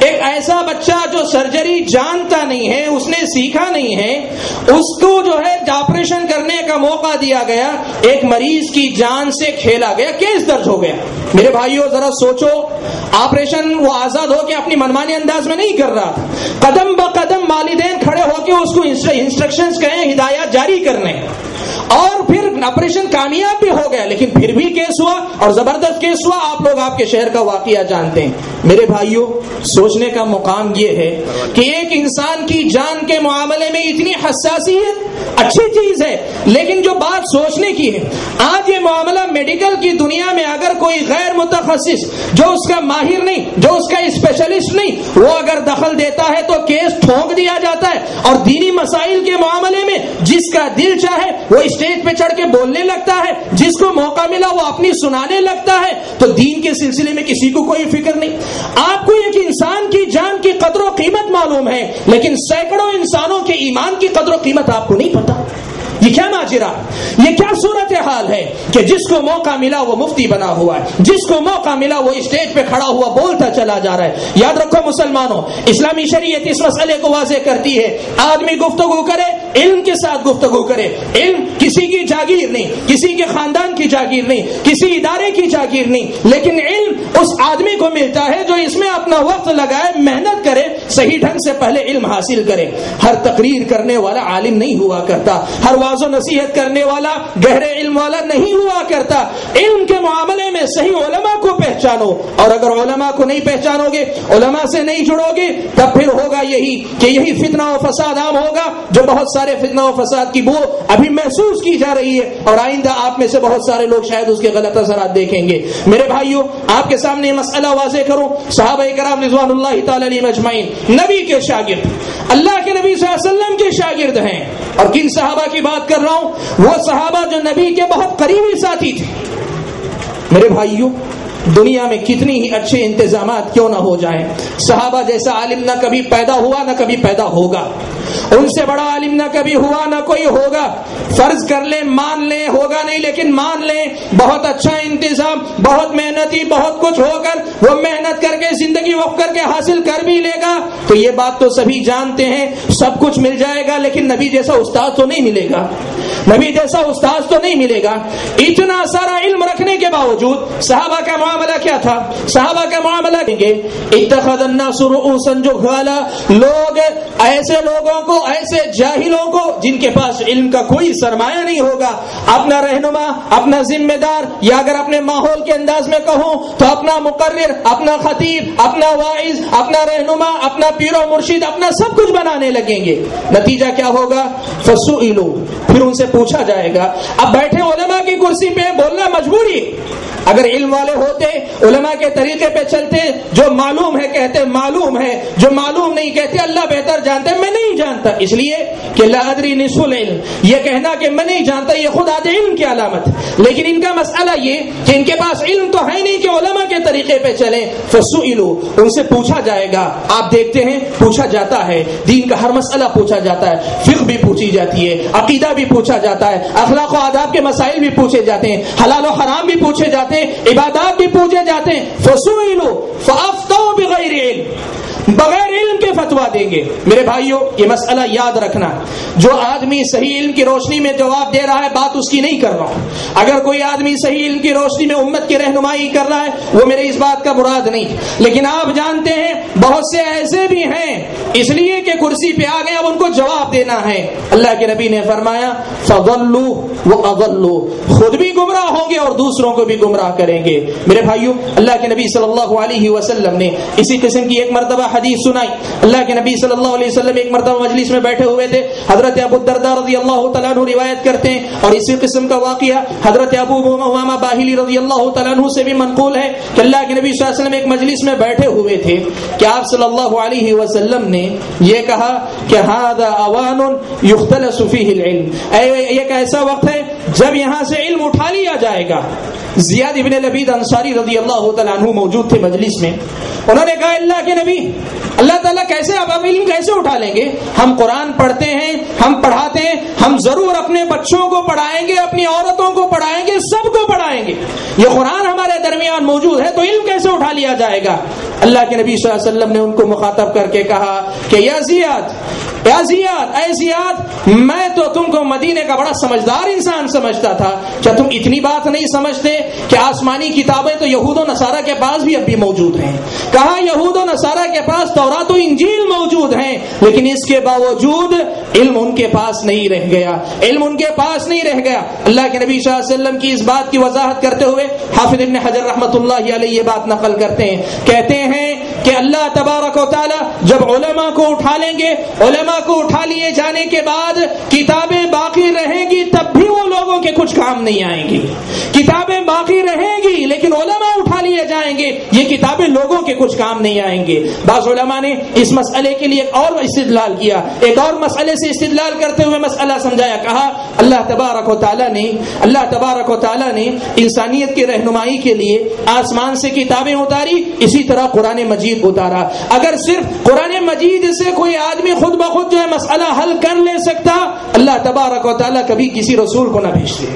ایک ایسا بچہ جو سرجری جانتا نہیں ہے، اس نے سیکھا نہیں ہے، اس کو جو ہے آپریشن کرنے کا موقع دیا گیا، ایک مریض کی جان سے کھیلا گیا، کیس درج ہو گیا۔ میرے بھائیوں ذرا سوچو، آپریشن وہ آزاد ہو کے اپنی منمانی انداز میں نہیں کر رہا تھا، قدم بقدم والدین کھڑے ہو کے اس کو انسٹرکشنز کہیں، ہدایات جاری کرنے، اور پھر آپریشن کامیاب بھی ہو گیا، لیکن پھر بھی کیس ہوا اور زبردست کیس ہوا. آپ لوگ آپ کے شہر کا واقعہ جانتے ہیں. میرے بھائیوں، سوچنے کا مقام یہ ہے کہ ایک انسان کی جان کے معاملے میں اتنی حساسیت اچھی چیز ہے، لیکن جو بات سوچنے کی ہے، آج یہ معاملہ میڈیکل کی دنیا میں اگر کوئی غیر متخصص جو اس کا ماہر نہیں، جو اس کا اسپیشلسٹ نہیں، وہ اگر دخل دیتا ہے تو کیس ٹھونک دیا جاتا ہے. اور دینی مسائل کے معاملے میں جس کا دل چاہے وہ اسٹیج پہ چڑھ کے بولنے لگتا ہے، جس کو موقع ملا وہ اپنی سنانے لگتا ہے. تو دین کے سلسلے میں کسی کو کوئی فکر نہیں. آپ کو ایک انسان کی جان کی قدر و قیمت معلوم ہے، لیکن سینکڑوں انسانوں کے ایمان کی قدر و قیمت آپ کو نہیں پتا. یہ کیا ماجرا، یہ کیا صورتحال ہے کہ جس کو موقع ملا وہ مفتی بنا ہوا ہے، جس کو موقع ملا وہ اسٹیج پہ کھڑا ہوا بولتا چلا جا رہا ہے. یاد رکھو مسلمانوں، اسلامی شریعت اس مسئلے کو واضح کرتی ہے. آدمی گفتگو کرے علم کے ساتھ گفتگو کرے. علم کسی کی جاگیر نہیں، کسی کے خاندان کی جاگیر نہیں، کسی ادارے کی جاگیر نہیں، لیکن علم اس آدمی کو ملتا ہے جو اس میں اپنا وقت لگائے، محنت کرے، صحیح ڈھنگ سے پہلے علم حاصل کرے. ہر تقریر کرنے والا عالم نہیں ہوا کرتا، ہر واضح و نصیحت کرنے والا گہرے علم والا نہیں ہوا کرتا. علم کے معاملے میں صحیح علماء کو پہچانو، اور اگر علماء کو نہیں پہچانو گے، علماء سے نہیں جڑو گے، تب پھر ہوگا یہی فتنہ و فساد عام ہوگا، جو بہت سارے فتنہ و فساد کی بو ابھی محسوس کی جا رہی ہے، اور آئندہ آپ میں سے بہت سارے لوگ شاید اس کے غلط اثرات دیکھیں گے. میرے بھائیوں، آپ کے سامنے یہ مسئلہ واضح کروں. صحابہ کرام رضوان اللہ تعالی علیہم اجمعین نبی کے شاگرد، اللہ کے نبی صلی اللہ علیہ وسلم کے شاگرد ہیں. اور کن صحابہ کی بات کر رہا ہوں؟ وہ صحابہ جو نبی کے بہت قریبی ساتھی تھے. میرے بھائیوں، دنیا میں کتنی ہی اچھے انتظامات کیوں نہ ہو جائیں، صحابہ جیسا عالم نہ کبھی پیدا ہوا نہ کبھی پیدا ہوگا. ان سے بڑا عالم نہ کبھی ہوا نہ کوئی ہوگا. فرض کر لیں، مان لیں، ہوگا نہیں لیکن مان لیں، بہت اچھا انتظام، بہت محنتی، بہت کچھ ہو کر وہ محنت کر کے زندگی وقف کر کے حاصل کر بھی لے گا. تو یہ بات تو سبھی جانتے ہیں، سب کچھ مل جائے گا، لیکن نبی جیسا استاد تو نہیں ملے گا. نبی جیسا استاد تو نہیں ملے گا. اتنا سارا علم رکھنے کے باوجود صحابہ کا معاملہ کیا تھا؟ صحابہ کا معاملہ کہیں گے اتخذ الناس رؤوسا جهالا، لوگ ایسے لوگوں کو، ایسے جاہلوں کو جن کے پاس علم کا کوئی سرمایہ نہیں ہوگا، اپنا رہنما، اپنا ذمہ دار، یا اگر اپنے ماحول کے انداز میں کہوں تو اپنا مقرر، اپنا خطیب، اپنا واعظ، اپنا رہنما، اپنا پیر و مرشد، اپنا سب کچھ بنانے لگیں گے. نتیجہ کیا ہوگا؟ فسئلوا، پھر ان سے پوچھا جائے گا. اب بیٹھے علماء کی کرسی پہ بولنا مجبوری. اگر علم والے ہوتے، علماء کے طریقے پہ چلتے، جو معلوم ہے کہتے معلوم ہے، جو معلوم نہیں کہتے اللہ بہتر جانتے میں نہیں جانتا. اس لیے کہ لا ادری نصف العلم، یہ کہنا کہ میں نہیں جانتا یہ خود آدھے علم کی علامت. لیکن ان کا مسئلہ یہ کہ ان کے پاس علم تو ہے نہیں کہ علماء کے طریقے پہ چلیں. فسئلوا، ان سے پوچھا جائے گا. آپ دیکھتے ہیں پوچھا جاتا ہے، دین کا ہر مسئلہ پوچھا جاتا ہے، فقہ بھی پوچھی جاتی ہے، عقیدہ بھی پوچھا جاتا ہے، اخلاق و آداب کے مسائل بھی پوچھے جاتے ہیں، حلال و حرام بھی پوچھے جاتے ہیں، عبادات بھی پوچھے جاتے ہیں. فسئلوا فافتوا بغیر علم، بغیر علم کے فتوا دیں گے. میرے بھائیوں، یہ مسئلہ یاد رکھنا، جو آدمی صحیح علم کی روشنی میں جواب دے رہا ہے بات اس کی نہیں کر رہا ہوں. اگر کوئی آدمی صحیح علم کی روشنی میں امت کی رہنمائی کر رہا ہے وہ میرے اس بات کا مراد نہیں. لیکن آپ جانتے ہیں بہت سے ایسے بھی ہیں اس لیے کہ کرسی پہ آ گئے، اب ان کو جواب دینا ہے. اللہ کے نبی نے فرمایا فضلوا واضلوا، خود بھی گمراہ ہوں گے اور دوسروں کو بھی گمراہ کریں گے. میرے بھائیوں، اللہ کے نبی صلی اللہ علیہ وسلم نے اسی قسم کی ایک مرتبہ حدیث سنائی. اللہ کے نبی صلی اللہ علیہ وسلم ایک مرتبہ مجلس میں بیٹھے ہوئے تھے. حضرت ابو الدرداء رضی اللہ تعالیٰ عنہ روایت کرتے ہیں، اور اسی قسم کا واقعہ حضرت ابو امامہ باہلی رضی اللہ تعالیٰ عنہ سے بھی منقول ہے کہ اللہ کے نبی صلی اللہ علیہ وسلم ایک مجلس میں بیٹھے ہوئے تھے کہ آپ صلی اللہ علیہ وسلم نے یہ کہا کہ ھذا اوان یختلس فیہ العلم، ایک ایسا وقت ہے جب یہاں سے علم اٹھا لیا جائے گا. زیاد ابن لبید انصاری رضی اللہ تعالیٰ عنہ موجود تھے مجلس میں. انہوں نے کہا اللہ کے نبی، اللہ تعالیٰ کیسے اب علم کیسے اٹھا لیں گے؟ ہم قرآن پڑھتے ہیں، ہم پڑھاتے ہیں، ہم ضرور اپنے بچوں کو پڑھائیں گے، اپنی عورتوں کو پڑھائیں گے، سب کو پڑھائیں گے. یہ قرآن ہمارے درمیان موجود ہے تو علم کیسے اٹھا لیا جائے گا؟ اللہ کے نبی صلی اللہ علیہ وسلم نے ان کو مخاطب کر کے کہا کہ یا زیاد، یا زیاد، اے زیاد میں تو تم کو مدینے کا بڑا سمجھدار انسان سمجھتا تھا، کیا تم اتنی بات نہیں سمجھتے کہ آسمانی کتابیں تو یہود و نصارہ کے پاس بھی اب بھی موجود ہیں؟ کہا یہود و نصارہ کے پاس تورات و انجیل موجود ہیں، لیکن اس کے باوجود علم ان کے پاس نہیں رہ گیا، علم ان کے پاس نہیں رہ گیا۔ اللہ کے نبی صلی اللہ علیہ وسلم کی اس بات کی وضاحت کرتے ہوئے حافظ ابن حجر رحمۃ اللہ علیہ یہ بات نقل کرتے ہیں، کہتے ہیں کہ اللہ تبارک و تعالی جب علماء کو اٹھا لیں گے، علماء کو اٹھا لیے جانے کے بعد کتابیں باقی رہیں گی، تب بھی وہ لوگوں کے کچھ کام نہیں آئیں گی۔ کتابیں باقی رہیں گی لیکن علماء اٹھا لیے جائیں گے، یہ کتابیں لوگوں کے کچھ کام نہیں آئیں گے۔ بعض علماء نے اس مسئلے کے لیے ایک اور استدلال کیا، ایک اور مسئلے سے استدلال کرتے ہوئے مسئلہ سمجھایا، کہا اللہ تبارک و تعالی نے انسانیت کی رہنمائی کے لیے آسمان سے کتابیں اتاری، اسی طرح قرآن مجید اتارا۔ اگر صرف قرآن مجید سے کوئی آدمی خود بخود جو ہے مسئلہ حل کر لے سکتا، اللہ تبارک و تعالی کبھی کسی رسول کو نہ بھیجتے۔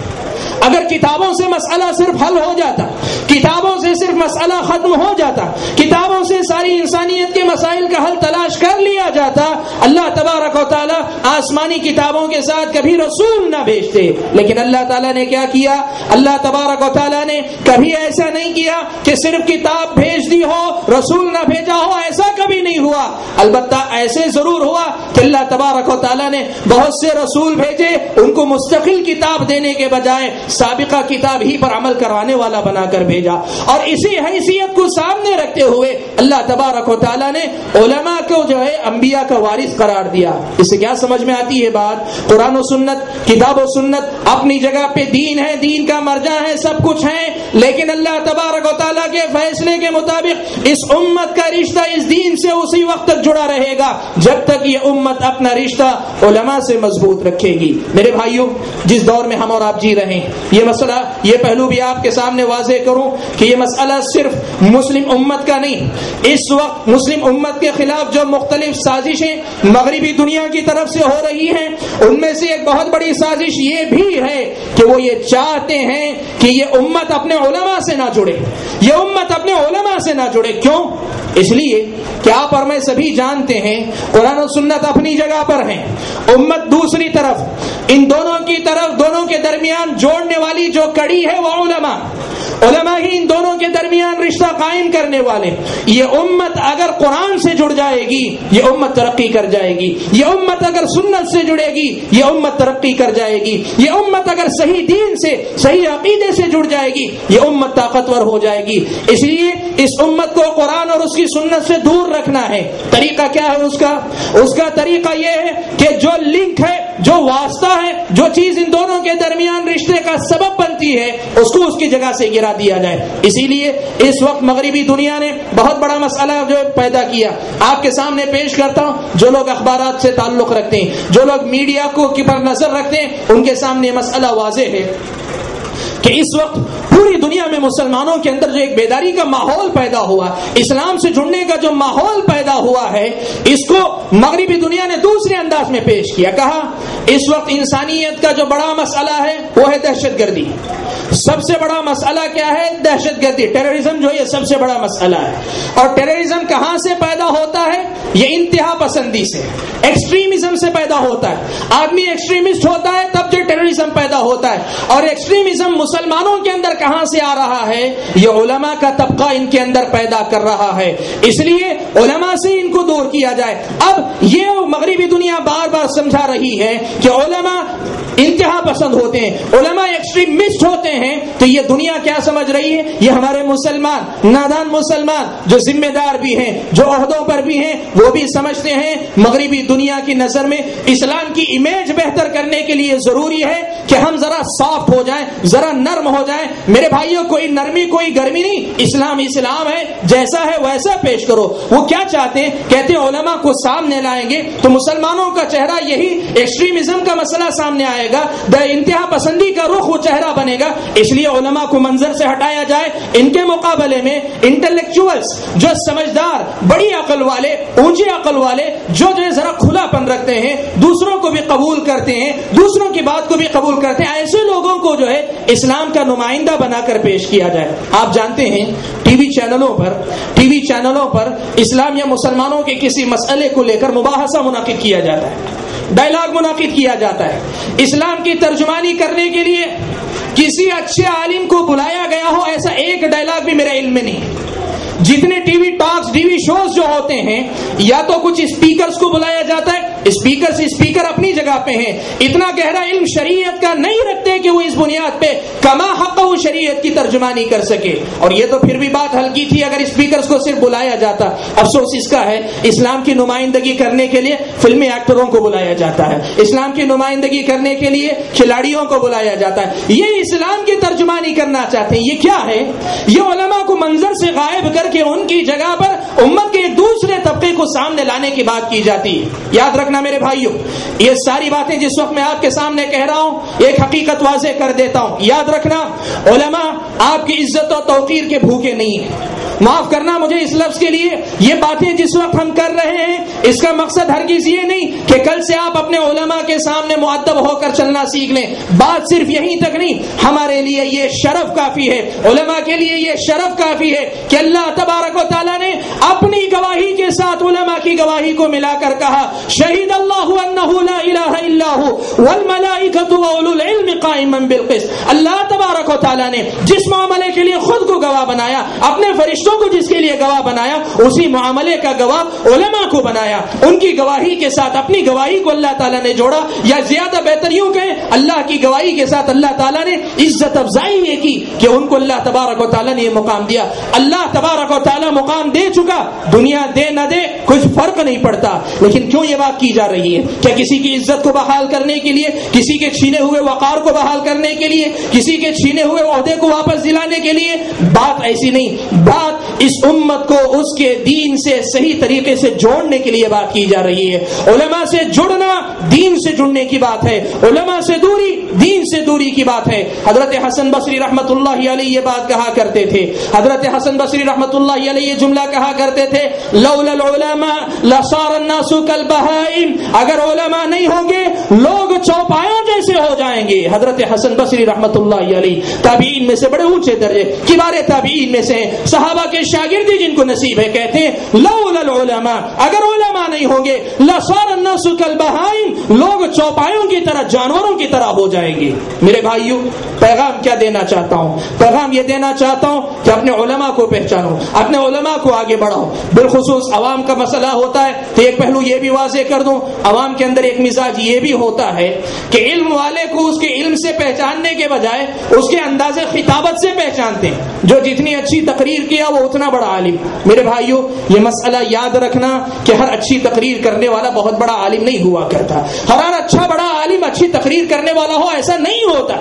اگر کتابوں سے مسئلہ صرف حل ہو جاتا، کتابوں سے صرف مسئلہ ختم ہو جاتا، کتابوں سے ساری انسانیت کے مسائل کا حل تلاش کر لیا جاتا، اللہ تبارک و تعالی آسمانی کتابوں کے ساتھ کبھی رسول نہ بھیجتے۔ لیکن اللہ تعالیٰ نے کیا کیا؟ اللہ تبارک و تعالیٰ نے کبھی ایسا نہیں کیا کہ صرف کتاب بھیج دی ہو رسول نہ بھیجا ہو، ایسا کبھی نہیں ہوا۔ البتہ ایسے ضرور ہوا کہ اللہ تبارک و تعالیٰ نے بہت سے رسول بھیجے، ان کو مستقل کتاب دینے کے بجائے سابقہ کتاب ہی پر عمل کروانے والا بنا کر بھیجا، اور اسی حیثیت کو سامنے رکھتے ہوئے اللہ تبارک و تعالیٰ نے علماء کو جو ہے انبیاء کا وارث قرار دیا۔ اس سے کیا سمجھ میں آتی ہے بات؟ قرآن و سنت، کتاب و سنت اپنی جگہ پہ دین ہے، دین کا مرجع ہے، سب کچھ ہے، لیکن اللہ تبارک و تعالیٰ کے فیصلے کے مطابق اس امت کا رشتہ اس دین سے اسی وقت تک جڑا رہے گا جب تک یہ امت اپنا رشتہ علماء سے مضبوط رکھے گی۔ میرے بھائیوں، جس دور میں ہم اور آپ جی رہے ہیں، یہ مسئلہ، یہ پہلو بھی آپ کے سامنے واضح کروں کہ یہ مسئلہ صرف مسلم امت کا نہیں۔ اس وقت مسلم امت کے خلاف جو مختلف سازشیں مغربی دنیا کی طرف سے ہو رہی ہیں، ان میں سے ایک بہت بڑی سازش یہ بھی ہے کہ وہ یہ چاہتے ہیں کہ یہ امت اپنے علماء سے نہ جڑے، یہ امت اپنے علماء سے نہ جڑے۔ کیوں؟ اس لیے کہ آپ اور میں سبھی جانتے ہیں قرآن و سنت اپنی جگہ پر ہیں، امت دوسری طرف، ان دونوں کی طرف، دونوں کے درمیان جوڑنے والی جو کڑی ہے وہ علماء ہی ان دونوں کے درمیان رشتہ قائم کرنے والے۔ یہ امت اگر قرآن سے جڑ جائے گی یہ امت ترقی کر جائے گی، یہ امت اگر سنت سے جڑے گی یہ امت ترقی کر جائے گی، یہ امت اگر صحیح دین سے، صحیح عقیدے سے جڑ جائے گی یہ امت طاقتور ہو جائے گی۔ اس لیے اس امت کو قرآن اور اس کی سنت سے دور رکھنا ہے۔ طریقہ کیا ہے اس کا طریقہ یہ ہے کہ جو لنک ہے، جو واسطہ ہے، جو چیز ان دونوں کے درمیان رشتے کا سبب بنتی ہے، اس کو اس کی جگہ سے گرا دیا جائے۔ اسی لیے اس وقت مغربی دنیا نے بہت بڑا مسئلہ جو پیدا کیا، آپ کے سامنے پیش کرتا ہوں۔ جو لوگ اخبارات سے تعلق رکھتے ہیں، جو لوگ میڈیا کو پر نظر رکھتے ہیں، ان کے سامنے مسئلہ واضح ہے کہ اس وقت پوری دنیا میں مسلمانوں کے اندر جو ایک بیداری کا ماحول پیدا ہوا، اسلام سے جڑنے کا جو ماحول پیدا ہوا ہے، اس کو مغربی دنیا نے دوسرے انداز میں پیش کیا۔ کہا اس وقت انسانیت کا جو بڑا مسئلہ ہے وہ ہے دہشت گردی۔ سب سے بڑا مسئلہ کیا ہے؟ دہشت گردی، ٹیررزم جو ہے یہ سب سے بڑا مسئلہ ہے۔ اور ٹیررزم کہاں سے پیدا ہوتا ہے؟ یہ انتہا پسندی سے، ایکسٹریمزم سے پیدا ہوتا ہے۔ آدمی ایکسٹریمسٹ ہوتا ہے تب جو ٹیررزم پیدا ہوتا ہے۔ اور ایکسٹریمزم مسلمانوں کے اندر کہاں سے آ رہا ہے؟ یہ علماء کا طبقہ ان کے اندر پیدا کر رہا ہے، اس لیے علماء سے ان کو دور کیا جائے۔ اب یہ مغربی دنیا بار بار سمجھا رہی ہے کہ علماء انتہا پسند ہوتے ہیں، علماء ایکسٹریمسٹ ہوتے ہیں، تو یہ دنیا کیا سمجھ رہی ہے؟ یہ ہمارے مسلمان، نادان مسلمان جو ذمہ دار بھی ہیں، جو عہدوں پر بھی ہیں، وہ بھی سمجھتے ہیں مغربی دنیا کی نظر میں اسلام کی امیج بہتر کرنے کے لیے ضروری ہے کہ ہم ذرا سافٹ ہو جائیں، ذرا نرم ہو جائیں۔ میرے بھائیوں، کوئی نرمی کوئی گرمی نہیں، اسلام اسلام ہے، جیسا ہے ویسا پیش کرو۔ وہ کیا چاہتے ہیں؟ کہتے ہیں علماء کو سامنے لائیں گے تو مسلمانوں کا چہرہ یہی ایکسٹریمزم کا مسئلہ سامنے آئے جائے گا، انتہا پسندی کا رخ و چہرہ بنے گا. اس لیے علماء کو منظر سے ہٹایا جائے. ان کے مقابلے میں انٹلیکچوئلز جو سمجھدار، بڑی عقل والے، اونچی عقل والے، جو ذرا کھلا پن رکھتے ہیں، دوسروں کو بھی قبول کرتے ہیں، دوسروں کی بات کو بھی قبول کرتے ہیں، ایسے لوگوں کو جو ہے اسلام کا نمائندہ بنا کر پیش کیا جائے. آپ جانتے ہیں ٹی وی چینلوں پر اسلام یا مسلمانوں کے کسی مسئلے کو لے کر مباحثہ منعقد کیا جاتا ہے، ڈائلاگ منعقد کیا جاتا ہے. اسلام کی ترجمانی کرنے کے لیے کسی اچھے عالم کو بلایا گیا ہو، ایسا ایک ڈائلاگ بھی میرے علم میں نہیں. جتنے ٹی وی ٹاکس، ٹی وی شوز جو ہوتے ہیں، یا تو کچھ اسپیکرز کو بلایا جاتا ہے، اسپیکر اپنی جگہ پہ ہیں، اتنا گہرا علم شریعت کا نہیں رکھتے کہ وہ اس بنیاد پہ کما حق وہ شریعت کی ترجمانی کر سکے. اور یہ تو پھر بھی بات ہلکی تھی اگر اسپیکرز کو صرف بلایا جاتا. افسوس اس کا ہے اسلام کی نمائندگی کرنے کے لیے فلمی ایکٹروں کو بلایا جاتا ہے، اسلام کی نمائندگی کرنے کے لیے کھلاڑیوں کو بلایا جاتا ہے. یہ اسلام کی ترجمانی کرنا چاہتے ہیں. یہ کیا ہے؟ یہ علماء کو منظر سے غائب کر کہ ان کی جگہ پر امت کے ایک دوسرے طبقے کو سامنے لانے کی بات کی جاتی ہے. یاد رکھنا میرے بھائیوں، یہ ساری باتیں جس وقت میں آپ کے سامنے کہہ رہا ہوں ایک حقیقت واضح کر دیتا ہوں. یاد رکھنا علماء آپ کی عزت و توقیر کے بھوکے نہیں ہیں. معاف کرنا مجھے اس لفظ کے لیے، یہ باتیں جس وقت ہم کر رہے ہیں اس کا مقصد ہرگز یہ نہیں کہ کل سے آپ اپنے علماء کے سامنے مؤدب ہو کر چلنا سیکھ لیں. بات صرف یہیں تک نہیں، ہمارے لیے یہ شرف کافی ہے، علماء کے لیے یہ شرف کافی ہے کہ اللہ تبارک و تعالیٰ نے اپنی گواہی کے ساتھ علماء کی گواہی کو ملا کر کہا شہید اللہ انہ لا الہ الا ھو والملائکۃ واولو العلم قائما بالقسط. اللہ تبارک و تعالیٰ نے جس معاملے کے لیے خود کو گواہ بنایا، اپنے فرشتوں کو جس کے لیے گواہ بنایا، اسی معاملے کا گواہ علماء کو بنایا. ان کی گواہی کے ساتھ اپنی گواہی کو اللہ تعالیٰ نے جوڑا، یا زیادہ بہتر یوں کہیں اللہ کی گواہی کے ساتھ اللہ تعالیٰ نے عزت افزائی یہ کی کہ ان کو اللہ تبارک و تعالیٰ نے یہ مقام دیا. اللہ تبارک و تعالیٰ مقام دے چکا، دنیا دے نہ دے کچھ فرق نہیں پڑتا. لیکن کیوں یہ بات کی جا رہی ہے؟ کیا کسی کی عزت کو بحال کرنے کے لیے، کسی کے چھینے ہوئے وقار کو بحال کرنے کے لیے، کسی کے چھینے ہوئے عہدے کو واپس دلانے کے لیے؟ بات ایسی نہیں. بات اس امت کو اس کے دین سے صحیح طریقے سے جوڑنے کے لیے بات کی جا رہی ہے. علماء سے جڑنا دین سے جڑنے کی بات ہے، علماء سے دوری دین سے دوری کی بات ہے. حضرت حسن بصری رحمت اللہ علیہ یہ بات کہا کرتے تھے، حضرت حسن بصری رحمت اللہ علیہ یہ جملہ کہا کرتے تھے لولا العلماء لصار الناس كالبهائم. اگر علماء نہیں ہوں گے لوگ چوپایوں جیسے ہو جائیں گے. حضرت حسن بصری رحمت اللہ علیہ تابعین میں سے بڑے اونچے درجے کبار تابعین میں سے ہیں، صحابہ کے شاگردی جن کو نصیب ہے، کہتے ہیں لولا العلماء، اگر علماء نہیں ہوں گے لصار الناس كالبهائم، لوگ چوپایوں کی طرح، جانوروں کی طرح ہو جائیں گے. میرے بھائیوں، پیغام کیا دینا چاہتا ہوں؟ پیغام یہ دینا چاہتا ہوں کہ اپنے علماء کو پہچانو، اپنے علماء کو آگے بڑھاؤ. بالخصوص عوام کا مسئلہ ہوتا ہے تو ایک پہلو یہ بھی واضح کر دوں، عوام کے اندر ایک مزاج یہ بھی ہوتا ہے کہ علم والے کو اس کے علم سے پہچاننے کے بجائے اس کے انداز خطابت سے پہچانتے ہیں. جو جتنی اچھی تقریر کیا وہ اتنا بڑا عالم. میرے بھائیوں، یہ مسئلہ یاد رکھنا کہ ہر اچھی تقریر کرنے والا بہت بڑا عالم نہیں ہوا کرتا. ہر اچھا بڑا عالم اچھی تقریر کرنے والا ہو ایسا نہیں ہوتا.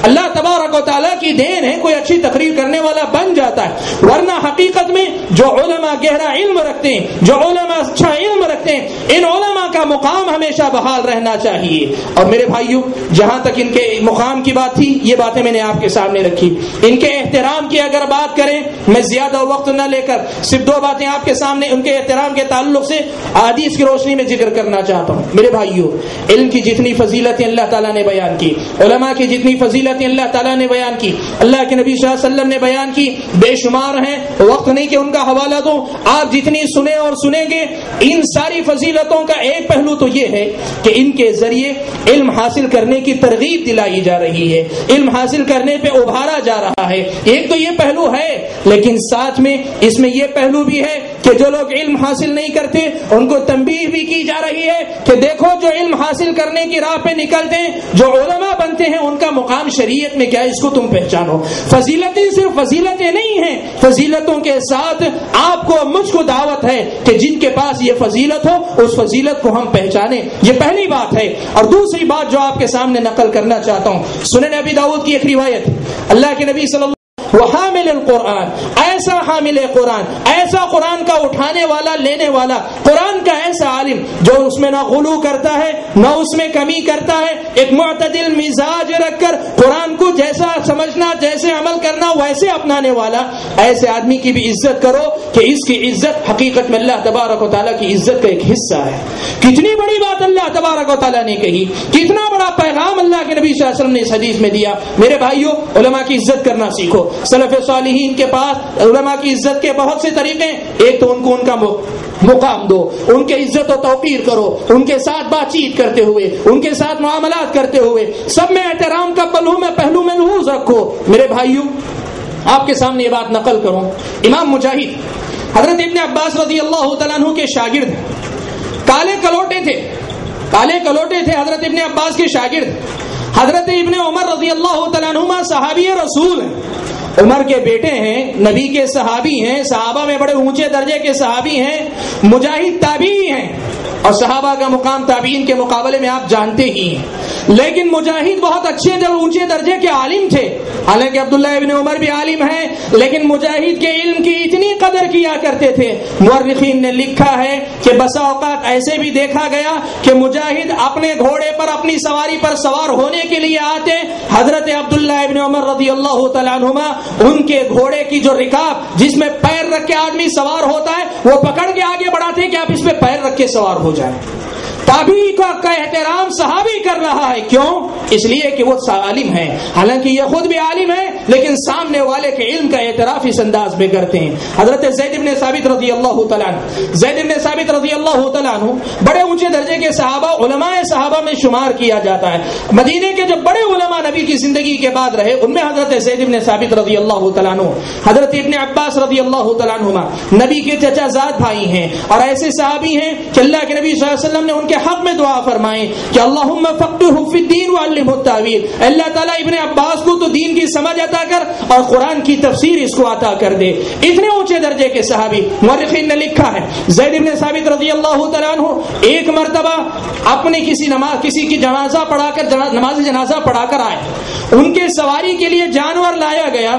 اللہ تبارک و تعالیٰ کی دین ہے کوئی اچھی تقریر کرنے والا بن جاتا ہے، ورنہ حقیقت میں جو علماء گہرا علم رکھتے ہیں، جو علماء اچھا علم رکھتے ہیں، ان علماء کا مقام ہمیشہ بحال رہنا چاہیے. اور میرے بھائیوں، جہاں تک ان کے مقام کی بات تھی یہ باتیں میں نے آپ کے سامنے رکھی. ان کے احترام کی اگر بات کریں، میں زیادہ وقت نہ لے کر صرف دو باتیں آپ کے سامنے ان کے احترام کے تعلق سے احادیث کی روشنی میں ذکر کرنا چاہتا ہوں. میرے بھائیوں، علم کی جتنی فضیلتیں اللہ تعالیٰ نے بیان کی، علماء کی جتنی فضیلتیں اللہ تعالیٰ نے بیان کی، اللہ کے نبی صلی اللہ علیہ وسلم نے بیان کی، بے شمار ہیں. وقت نہیں کہ ان کا حوالہ دوں، آپ جتنی سنیں اور سنیں گے. ان ساری فضیلتوں کا ایک پہلو تو یہ ہے کہ ان کے ذریعے علم حاصل کرنے کی ترغیب دلائی جا رہی ہے، علم حاصل کرنے پہ ابھارا جا رہا ہے. ایک تو یہ پہلو ہے، لیکن ساتھ میں اس میں یہ پہلو بھی ہے کہ جو لوگ علم حاصل نہیں کرتے ان کو تنبیہ بھی کی جا رہی ہے کہ دیکھو جو علم حاصل کرنے کی راہ پہ نکلتے ہیں، جو علماء بنتے ہیں، ان کا مقام شریعت میں کیا ہے اس کو تم پہچانو. فضیلتیں صرف فضیلتیں نہیں ہیں، فضیلتوں کے ساتھ آپ کو مجھ کو دعوت ہے کہ جن کے پاس یہ فضیلت ہو اس فضیلت کو ہم پہچانیں. یہ پہلی بات ہے. اور دوسری بات جو آپ کے سامنے نقل کرنا چاہتا ہوں، سنن ابی داؤد کی ایک روایت، اللہ کے نبی صلی اللہ وحامل القرآن، ایسا حامل قرآن، ایسا قرآن کا اٹھانے والا لینے والا، قرآن کا ایسا عالم جو اس میں نہ غلو کرتا ہے نہ اس میں کمی کرتا ہے، ایک معتدل مزاج رکھ کر قرآن کو جیسا سمجھنا جیسے عمل کرنا ویسے اپنانے والا، ایسے آدمی کی بھی عزت کرو کہ اس کی عزت حقیقت میں اللہ تبارک و تعالیٰ کی عزت کا ایک حصہ ہے۔ کتنی بڑی بات اللہ تبارک و تعالیٰ نے کہی، کتنا بڑا پیغام اللہ کے نبی صلی اللہ علیہ وسلم نے اس حدیث میں دیا۔ میرے بھائیوں، علماء کی عزت کرنا سیکھو۔ سلف صالحین کے پاس علماء کی عزت کے بہت سے طریقے، ایک تو ان کو ان کا مقام دو، ان کے عزت و توقیر کرو، ان کے ساتھ بات چیت کرتے ہوئے، ان کے ساتھ معاملات کرتے ہوئے سب میں احترام کا پہلو میں لحوظ رکھو۔ میرے بھائیوں، آپ کے سامنے یہ بات نقل کروں، امام مجاہد حضرت ابن عباس رضی اللہ تعالیٰ عنہ کے شاگرد، کالے کلوٹے تھے حضرت ابن عباس کے شاگرد۔ حضرت ابن عمر رضی اللہ تعالیٰ عنہما صحابی رسول ہیں، عمر کے بیٹے ہیں، نبی کے صحابی ہیں، صحابہ میں بڑے اونچے درجے کے صحابی ہیں، مجاہد تابعی ہیں، اور صحابہ کا مقام تابعین کے مقابلے میں آپ جانتے ہی ہیں۔ لیکن مجاہد بہت اچھے اونچے درجے کے عالم تھے، حالانکہ عبداللہ ابن عمر بھی عالم ہیں، لیکن مجاہد کے علم کی اتنی قدر کیا کرتے تھے، مورخین نے لکھا ہے کہ بسا اوقات ایسے بھی دیکھا گیا کہ مجاہد اپنے گھوڑے پر اپنی سواری پر سوار ہونے کے لیے آتے، حضرت عبداللہ ابن عمر رضی اللہ تعالیٰ عنہما ان کے گھوڑے کی جو رکاب جس میں پیر رکھ کے آدمی سوار ہوتا ہے وہ پکڑ کے آگے بڑھاتے کہ آپ اس پہ پیر رکھ کے سوار ہو جائیں۔ تابعی کا احترام صحابی کر رہا ہے، کیوں؟ اس لیے کہ وہ عالم ہیں، حالانکہ یہ خود بھی عالم ہے، لیکن سامنے والے کے علم کا اعتراف اس انداز میں کرتے ہیں۔ حضرت زید بن ثابت رضی اللہ تعالیٰ عنہ بڑے اونچے درجے کے صحابہ، علماء صحابہ میں شمار کیا جاتا ہے۔ مدینے کے جو بڑے علماء نبی کی زندگی کے بعد رہے، ان میں حضرت زید بن ثابت رضی اللہ تعالیٰ عنہ، حضرت ابن عباس رضی اللہ تعالیٰ عنہما نبی کے چچا زاد بھائی ہیں، اور ایسے صحابی ہیں کہ اللہ کے نبی صلی اللہ علیہ وسلم نے ان کے حق میں دعا فرمائیں کہ اللہم فقہہ فی الدین وعلمہ التاویل، اللہ تعالیٰ ابن عباس کو تو دین کی سمجھ عطا کر اور قرآن کی تفسیر اس کو عطا کر دے۔ اتنے اونچے درجے کے صحابی، مورخین نے لکھا ہے زید بن ثابت رضی اللہ تعالیٰ عنہ ایک مرتبہ اپنے کسی کی جنازہ پڑھا کر نماز جنازہ پڑھا کر آئے، ان کے سواری کے لیے جانور لایا گیا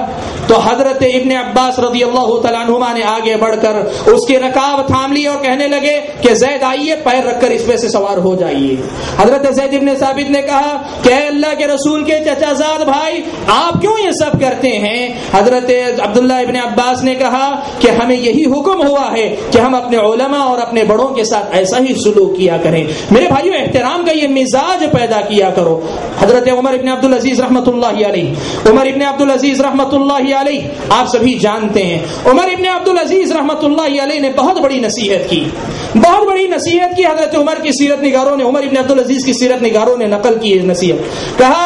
تو حضرت ابن عباس رضی اللہ تعالیٰ عنہما نے آگے بڑھ کر اس کی رکاب تھام لی اور کہنے لگے کہ زید آئیے، پیر رکھ کر اس پہ سے سوار ہو جائیے۔ حضرت زید بن ثابت نے کہا کہ اے اللہ کے رسول کے چچا زاد بھائی، آپ کیوں یہ سب کرتے ہیں؟ حضرت عبداللہ ابن عباس نے کہا کہ ہمیں یہی حکم ہوا ہے کہ ہم اپنے علماء اور اپنے بڑوں کے ساتھ ایسا ہی سلوک کیا کریں۔ میرے بھائیو، احترام کا یہ مزاج پیدا کیا کرو۔ حضرت عمر ابن عبدالعزیز رحمۃ اللہ علیہ، آپ سبھی جانتے ہیں، عمر ابن عبدالعزیز رحمۃ اللہ علیہ نے بہت بڑی نصیحت کی حضرت عمر کی سیرت نگاروں نے، عمر ابن عبدالعزیز کی سیرت نگاروں نے نقل کی ہے نصیحت۔ کہا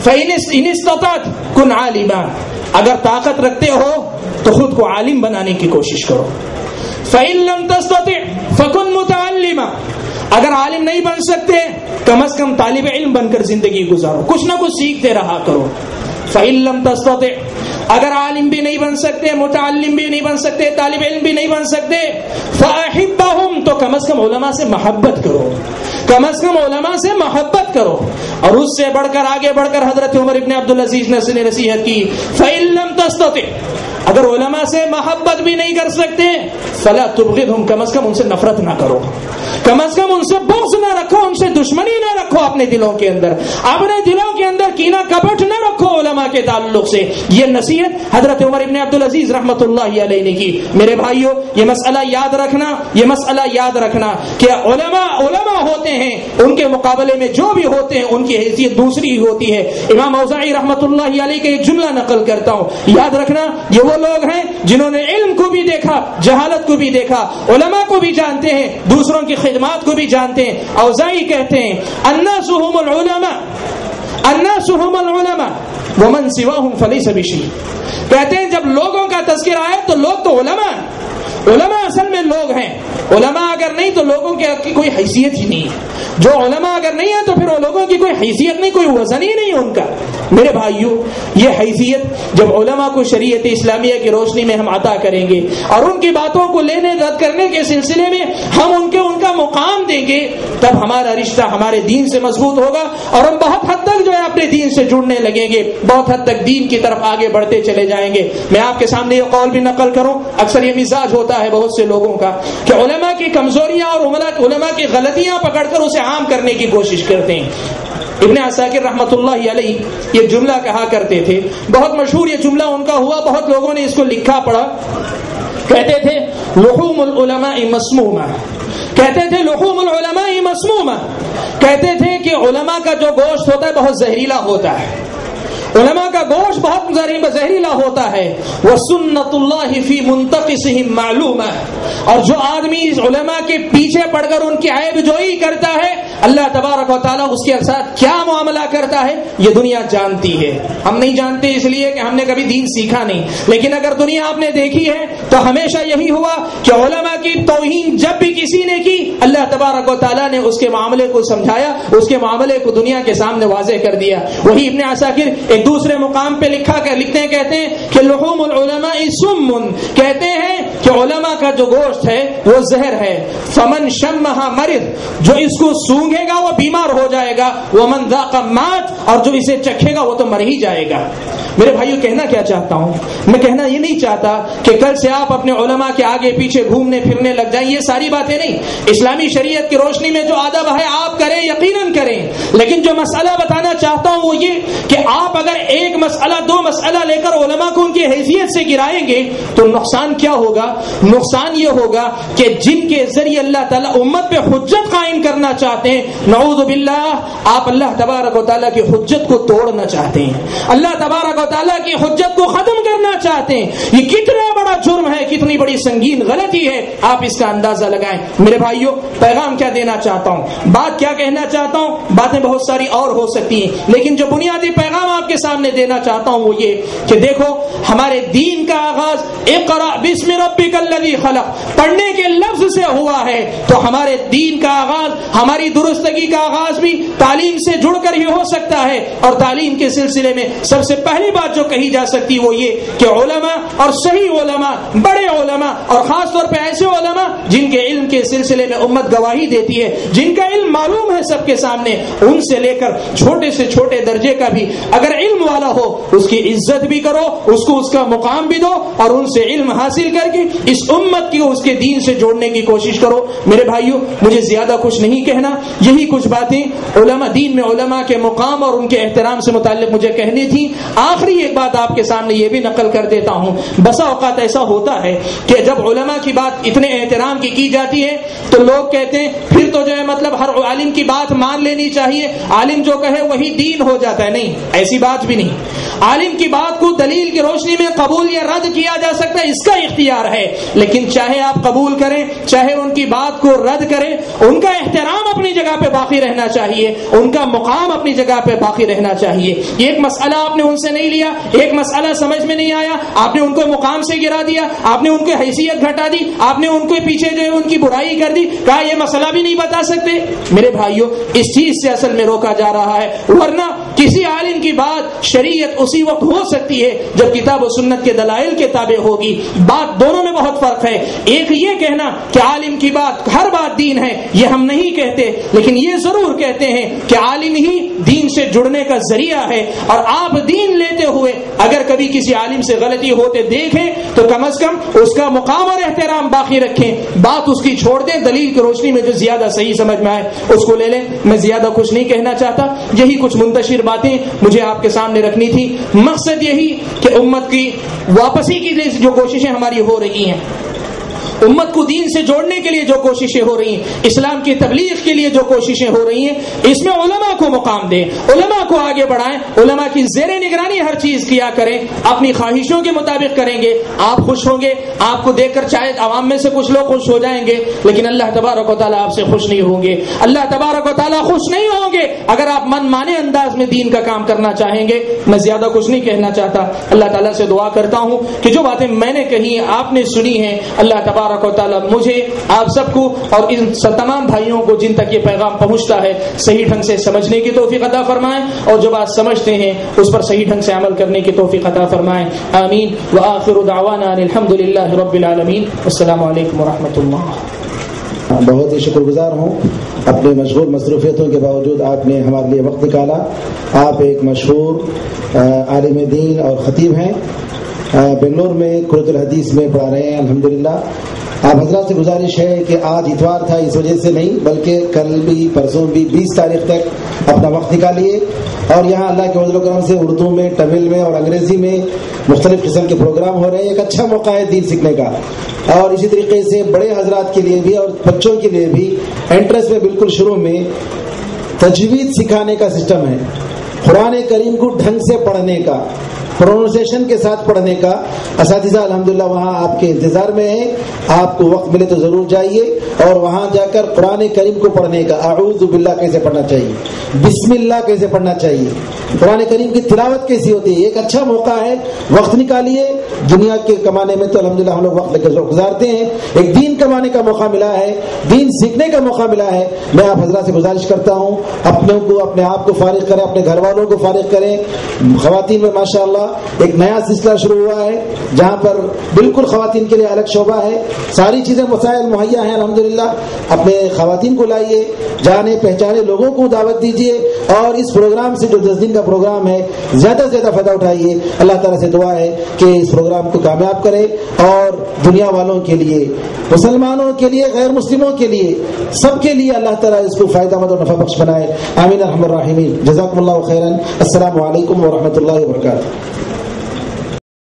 فَإِنِ اسْتَطَعْتَ كُنْ عَالِمًا، اگر طاقت رکھتے ہو تو خود کو عالم بنانے کی کوشش کرو۔ فَإِن لَمْ تَسْتَطِعْ فَكُنْ مُتَعَلِّمًا، اگر عالم نہیں بن سکتے کم از کم طالب علم بن کر زندگی گزارو، کچھ نہ کچھ سیکھتے رہا کرو۔ فَإِن لَمْ تَسْتَطِعْ، اگر عالم بھی نہیں بن سکتے، متعلم بھی نہیں بن سکتے، طالب علم بھی نہیں بن سکتے، فَأَحِبَّهُمْ، تو کم از کم علماء سے محبت کرو، اور اس سے بڑھ کر آگے بڑھ کر حضرت عمر ابن عبدالعزیز نے نصیحت کی فَإِن لَمْ تَسْتَطِعْ، اگر علماء سے محبت بھی نہیں کر سکتے فَلَا تُبْغِضْهُمْ، کم از کم ان سے نفرت نہ کرو، کم از کم ان سے بغض نہ رکھو، ان سے دشمنی نہ رکھو، اپنے دلوں کے اندر کینہ کپٹ نہ رکھو علماء کے تعلق سے۔ یہ نصیحت حضرت عمر ابن عبدالعزیز رحمۃ اللہ علیہ نے کی۔ میرے بھائیوں، یہ مسئلہ یاد رکھنا کہ علماء ہوتے ہیں، ان کے مقابلے میں جو بھی ہوتے ہیں ان کی حیثیت دوسری ہی ہوتی ہے۔ امام اوزاعی رحمۃ اللہ علیہ کا ایک جملہ نقل کرتا ہوں، یاد رکھنا، یہ وہ لوگ ہیں جنہوں نے علم کو بھی دیکھا، جہالت کو بھی دیکھا، علماء کو بھی جانتے ہیں، دوسروں کی خدمات کو بھی جانتے ہیں۔ اوزاعی کہتے ہیں الناس هم العلماء ومن سواهم فليس بشيء، کہتے ہیں جب لوگوں کا تذکرہ آئے تو لوگ تو علماء اصل میں لوگ ہیں، علماء اگر نہیں تو لوگوں کی کوئی حیثیت ہی نہیں ہے، جو علماء اگر نہیں ہے تو پھر وہ لوگوں کی کوئی حیثیت نہیں، کوئی وزن ہی نہیں ان کا۔ میرے بھائیوں، یہ حیثیت جب علماء کو شریعت اسلامیہ کی روشنی میں ہم عطا کریں گے اور ان کی باتوں کو لینے رد کرنے کے سلسلے میں ہم ان کا مقام دیں گے تب ہمارا رشتہ ہمارے دین سے مضبوط ہوگا اور ہم بہت حد تک جو ہے اپنے دین سے جڑنے لگیں گے, بہت حد تک دین کی طرف آگے بڑھتے چلے جائیں گے. میں آپ کے سامنے یہ قول بھی نقل کروں, اکثر یہ مزاج ہوتا ہے بہت سے لوگوں کا کہ علماء کی کمزوریاں اور علماء کی غلطیاں پکڑ کر اسے عام کرنے کی کوشش کرتے ہیں. ابن عساکر رحمۃ اللہ علیہ یہ جملہ کہا کرتے تھے, بہت مشہور یہ جملہ ان کا ہوا, بہت لوگوں نے اس کو لکھا پڑھا. کہتے تھے لحوم العلماء مسمومہ, کہتے تھے لحوم العلماء مسمومہ, کہتے تھے کہ علماء کا جو گوشت ہوتا ہے بہت زہریلا ہوتا ہے, علماء کا گوشت بہت زہریلا ہوتا ہے. وسنت اللہ فی منتقصہم معلومہ, اور جو آدمی علماء کے پیچھے پڑ کر ان کی عیب جوئی کرتا ہے اللہ تبارک و تعالیٰ اس کے ساتھ کیا معاملہ کرتا ہے یہ دنیا جانتی ہے. ہم نہیں جانتے اس لیے کہ ہم نے کبھی دین سیکھا نہیں, لیکن اگر دنیا آپ نے دیکھی ہے تو ہمیشہ یہی ہوا کہ علماء کی توہین جب بھی کسی نے کی اللہ تبارک و تعالیٰ نے اس کے معاملے کو سمجھایا, اس کے معاملے کو دنیا کے سامنے واضح کر دیا. وہی ابن عساکر ایک دوسرے مقام پہ لکھتے ہیں, کہتے ہیں کہ لحوم العلماء سم, کہتے ہیں کہ علماء کا جو گوشت ہے وہ زہر ہے. فمن شمها مرض, جو اس کو سونگے گا وہ بیمار ہو جائے گا. ومن ذاق مات, اور جو اسے چکھے گا وہ تو مر ہی جائے گا. میرے بھائیو کہنا کیا چاہتا ہوں, میں کہنا یہ نہیں چاہتا کہ کل سے آپ اپنے علماء کے آگے پیچھے گھومنے پھرنے لگ جائیں, یہ ساری باتیں نہیں. اسلامی شریعت کی روشنی میں جو آداب ہے آپ کریں, یقیناً کریں, لیکن جو مسئلہ بتانا چاہتا ہوں وہ یہ کہ آپ اگر ایک مسئلہ دو مسئلہ لے کر علماء کو ان کی حیثیت سے گرائیں گے تو نقصان کیا ہوگا؟ نقصان یہ ہوگا کہ جن کے ذریعے اللہ تعالیٰ امت پہ حجت قائم کرنا چاہتے ہیں, نعوذ باللہ آپ اللہ تبارک و تعالیٰ کی حجت کو توڑنا چاہتے ہیں, اللہ تبارک و تعالیٰ کی حجت کو ختم کرنا چاہتے ہیں. یہ کتنا بڑا جرم ہے, کتنی بڑی سنگین غلطی ہے, آپ اس کا اندازہ لگائیں. میرے بھائیوں پیغام کیا دینا چاہتا ہوں, بات کیا کہنا چاہتا ہوں, باتیں بہت ساری اور ہو سکتی ہیں, لیکن جو بنیادی پیغام آپ کے سامنے دینا چاہتا ہوں وہ یہ کہ دیکھو ہمارے دین کا آغاز اقرأ بسم ربک الذی خلق پڑھنے کے لفظ سے ہوا ہے, تو ہمارے دین کا آغاز, ہماری درستگی کا آغاز بھی تعلیم سے جڑ کر ہی ہو سکتا ہے. اور تعلیم کے سلسلے میں سب سے پہلی بات جو کہی جا سکتی وہ یہ کہ علماء اور صحیح علماء, بڑے علماء, اور خاص طور پہ ایسے علماء جن کے علم کے سلسلے میں امت گواہی دیتی ہے, جن کا علم معلوم ہے سب کے سامنے, ان سے لے کر چھوٹے سے چھوٹے درجے کا بھی اگر علم والا ہو اس کی عزت بھی کرو, اس کو اس کا مقام بھی دو, اور ان سے علم حاصل کر کے اس امت کی اس کے دین سے جوڑنے کی کوشش کرو. میرے بھائیوں مجھے زیادہ کچھ نہیں کہنا, یہی کچھ باتیں علماء دین میں علماء کے مقام اور ان کے احترام سے متعلق مجھے کہنی تھی. آخری ایک بات آپ کے سامنے یہ بھی نقل کر دیتا ہوں, بسا اوقات ایسا ہوتا ہے کہ جب علماء کی بات اتنے احترام کی جاتی ہے تو لوگ کہتے ہیں پھر تو جو ہے مطلب ہر عالم کی بات مان لینی چاہیے, عالم جو کہے وہی دین ہو جاتا ہے. نہیں, ایسی بات بھی نہیں. عالم کی بات کو دلیل کی روشنی میں قبول یا رد کیا جا سکتا ہے, اس کا اختیار ہے, لیکن چاہے آپ قبول کریں چاہے ان کی بات کو رد کریں, ان کا احترام اپنی جگہ پہ باقی رہنا چاہیے, ان کا مقام اپنی جگہ پہ باقی رہنا چاہیے. ایک مسئلہ آپ نے ان سے نہیں لیا, ایک مسئلہ سمجھ میں نہیں آیا, آپ نے ان کو مقام سے گرا دیا, آپ نے ان کی حیثیت گھٹا دی, آپ نے ان کے پیچھے جو ہے ان کی برائی کر دی, کہا یہ مسئلہ بھی نہیں بتا سکتے. میرے بھائیوں اس چیز سے اصل میں روکا جا رہا ہے, ورنہ کسی عالم کی بات شریعت اسی وقت ہو سکتی ہے جب کتاب و سنت کے دلائل کے تابع ہوگی. بات دونوں میں بہت فرق ہے. ایک یہ کہنا کہ عالم کی بات ہر بات دین ہے, یہ ہم نہیں کہتے, لیکن یہ ضرور کہتے ہیں کہ عالم ہی دین سے جڑنے کا ذریعہ ہے, اور آپ دین لیتے ہوئے اگر کبھی کسی عالم سے غلطی ہوتے دیکھیں تو کم از کم اس کا مقام اور احترام باقی رکھیں, بات اس کی چھوڑ دیں, دلیل کی روشنی میں جو زیادہ صحیح سمجھ میں آئے اس کو لے لیں. میں زیادہ کچھ نہیں کہنا چاہتا, یہی کچھ منتشر باتیں مجھے آپ کے سامنے رکھنی تھی. مقصد یہی کہ امت کی واپسی کی جو کوششیں ہماری ہو رہی ہیں, امت کو دین سے جوڑنے کے لیے جو کوششیں ہو رہی ہیں, اسلام کی تبلیغ کے لیے جو کوششیں ہو رہی ہیں, اس میں علماء کو مقام دیں, علماء کو آگے بڑھائیں, علماء کی زیر نگرانی ہر چیز کیا کریں. اپنی خواہشوں کے مطابق کریں گے آپ خوش ہوں گے, آپ کو دیکھ کر شاید عوام میں سے کچھ لوگ خوش ہو جائیں گے, لیکن اللہ تبارک و تعالیٰ آپ سے خوش نہیں ہوں گے. اللہ تبارک و تعالیٰ خوش نہیں ہوں گے اگر آپ من مانے انداز میں دین کا کام کرنا چاہیں گے. میں زیادہ کچھ نہیں کہنا چاہتا. اللہ تعالیٰ سے دعا کرتا ہوں کہ جو باتیں میں نے کہی ہیں آپ نے سنی ہیں, اللہ تبارک و تعالیٰ مجھے آپ سب کو اور ان تمام بھائیوں کو جن تک یہ پیغام پہنچتا ہے صحیح ڈھنگ سے سمجھنے کی توفیق عطا فرمائیں, اور جو بات سمجھتے ہیں اس پر صحیح ڈھنگ سے عمل کرنے کی توفیق عطا فرمائیں. آمین. وآخر دعوانا الحمد للہ رب العالمین. السلام علیکم ورحمۃ اللہ. بہت ہی شکر گزار ہوں. اپنے مشغول مصروفیتوں کے باوجود آپ نے ہمارے لیے وقت نکالا. آپ ایک مشہور عالم دین اور خطیب ہیں. بنگلور میں کلۃ الحدیث میں پڑھا رہے ہیں الحمدللہ. آپ حضرات سے گزارش ہے کہ آج اتوار تھا اس وجہ سے نہیں بلکہ کل بھی پرسوں بھی 20 تاریخ تک اپنا وقت نکالیے اور یہاں اللہ کے فضل و کرم سے اردو میں تمل میں اور انگریزی میں مختلف قسم کے پروگرام ہو رہے ہیں. ایک اچھا موقع ہے دین سیکھنے کا. اور اسی طریقے سے بڑے حضرات کے لیے بھی اور بچوں کے لیے بھی انٹرسٹ میں بالکل شروع میں تجوید سکھانے کا سسٹم ہے. قرآن کریم کو ڈھنگ سے پڑھنے کا, پروننسیشن کے ساتھ پڑھنے کا. اساتذہ الحمدللہ وہاں آپ کے انتظار میں ہیں. آپ کو وقت ملے تو ضرور جائیے اور وہاں جا کر قرآن کریم کو پڑھنے کا اعوذ باللہ کیسے پڑھنا چاہیے, بسم اللہ کیسے پڑھنا چاہیے, قرآن کریم کی تلاوت کیسی ہوتی ہے. ایک اچھا موقع ہے, وقت نکالیے. دنیا کے کمانے میں تو الحمدللہ ہم لوگ وقت گزارتے ہیں. ایک دین کمانے کا موقع ملا ہے, دین سیکھنے کا موقع ملا ہے. میں آپ حضرات سے گزارش کرتا ہوں اپنے کو اپنے آپ کو فارغ کریں, اپنے گھر والوں کو فارغ کریں. خواتین میں ماشاءاللہ ایک نیا سلسلہ شروع ہوا ہے جہاں پر بالکل خواتین کے لیے الگ شعبہ ہے. ساری چیزیں وسائل مہیا ہیں الحمدللہ. اپنے خواتین کو لائیے, جانے پہچانے لوگوں کو دعوت دیجیے اور اس پروگرام سے جو 10 دن کا پروگرام ہے زیادہ سے زیادہ فائدہ اٹھائیے. اللہ تعالیٰ سے دعا ہے کہ اس پروگرام کو کامیاب کرے اور دنیا والوں کے لیے, مسلمانوں کے لیے, غیر مسلموں کے لیے, سب کے لیے اللہ تعالیٰ اس کو فائدہ مند اور نفع بخش بنائے. آمین ارحم الراحمین. جزاکم اللہ خیرا. السلام علیکم ورحمۃ اللہ وبرکاتہ.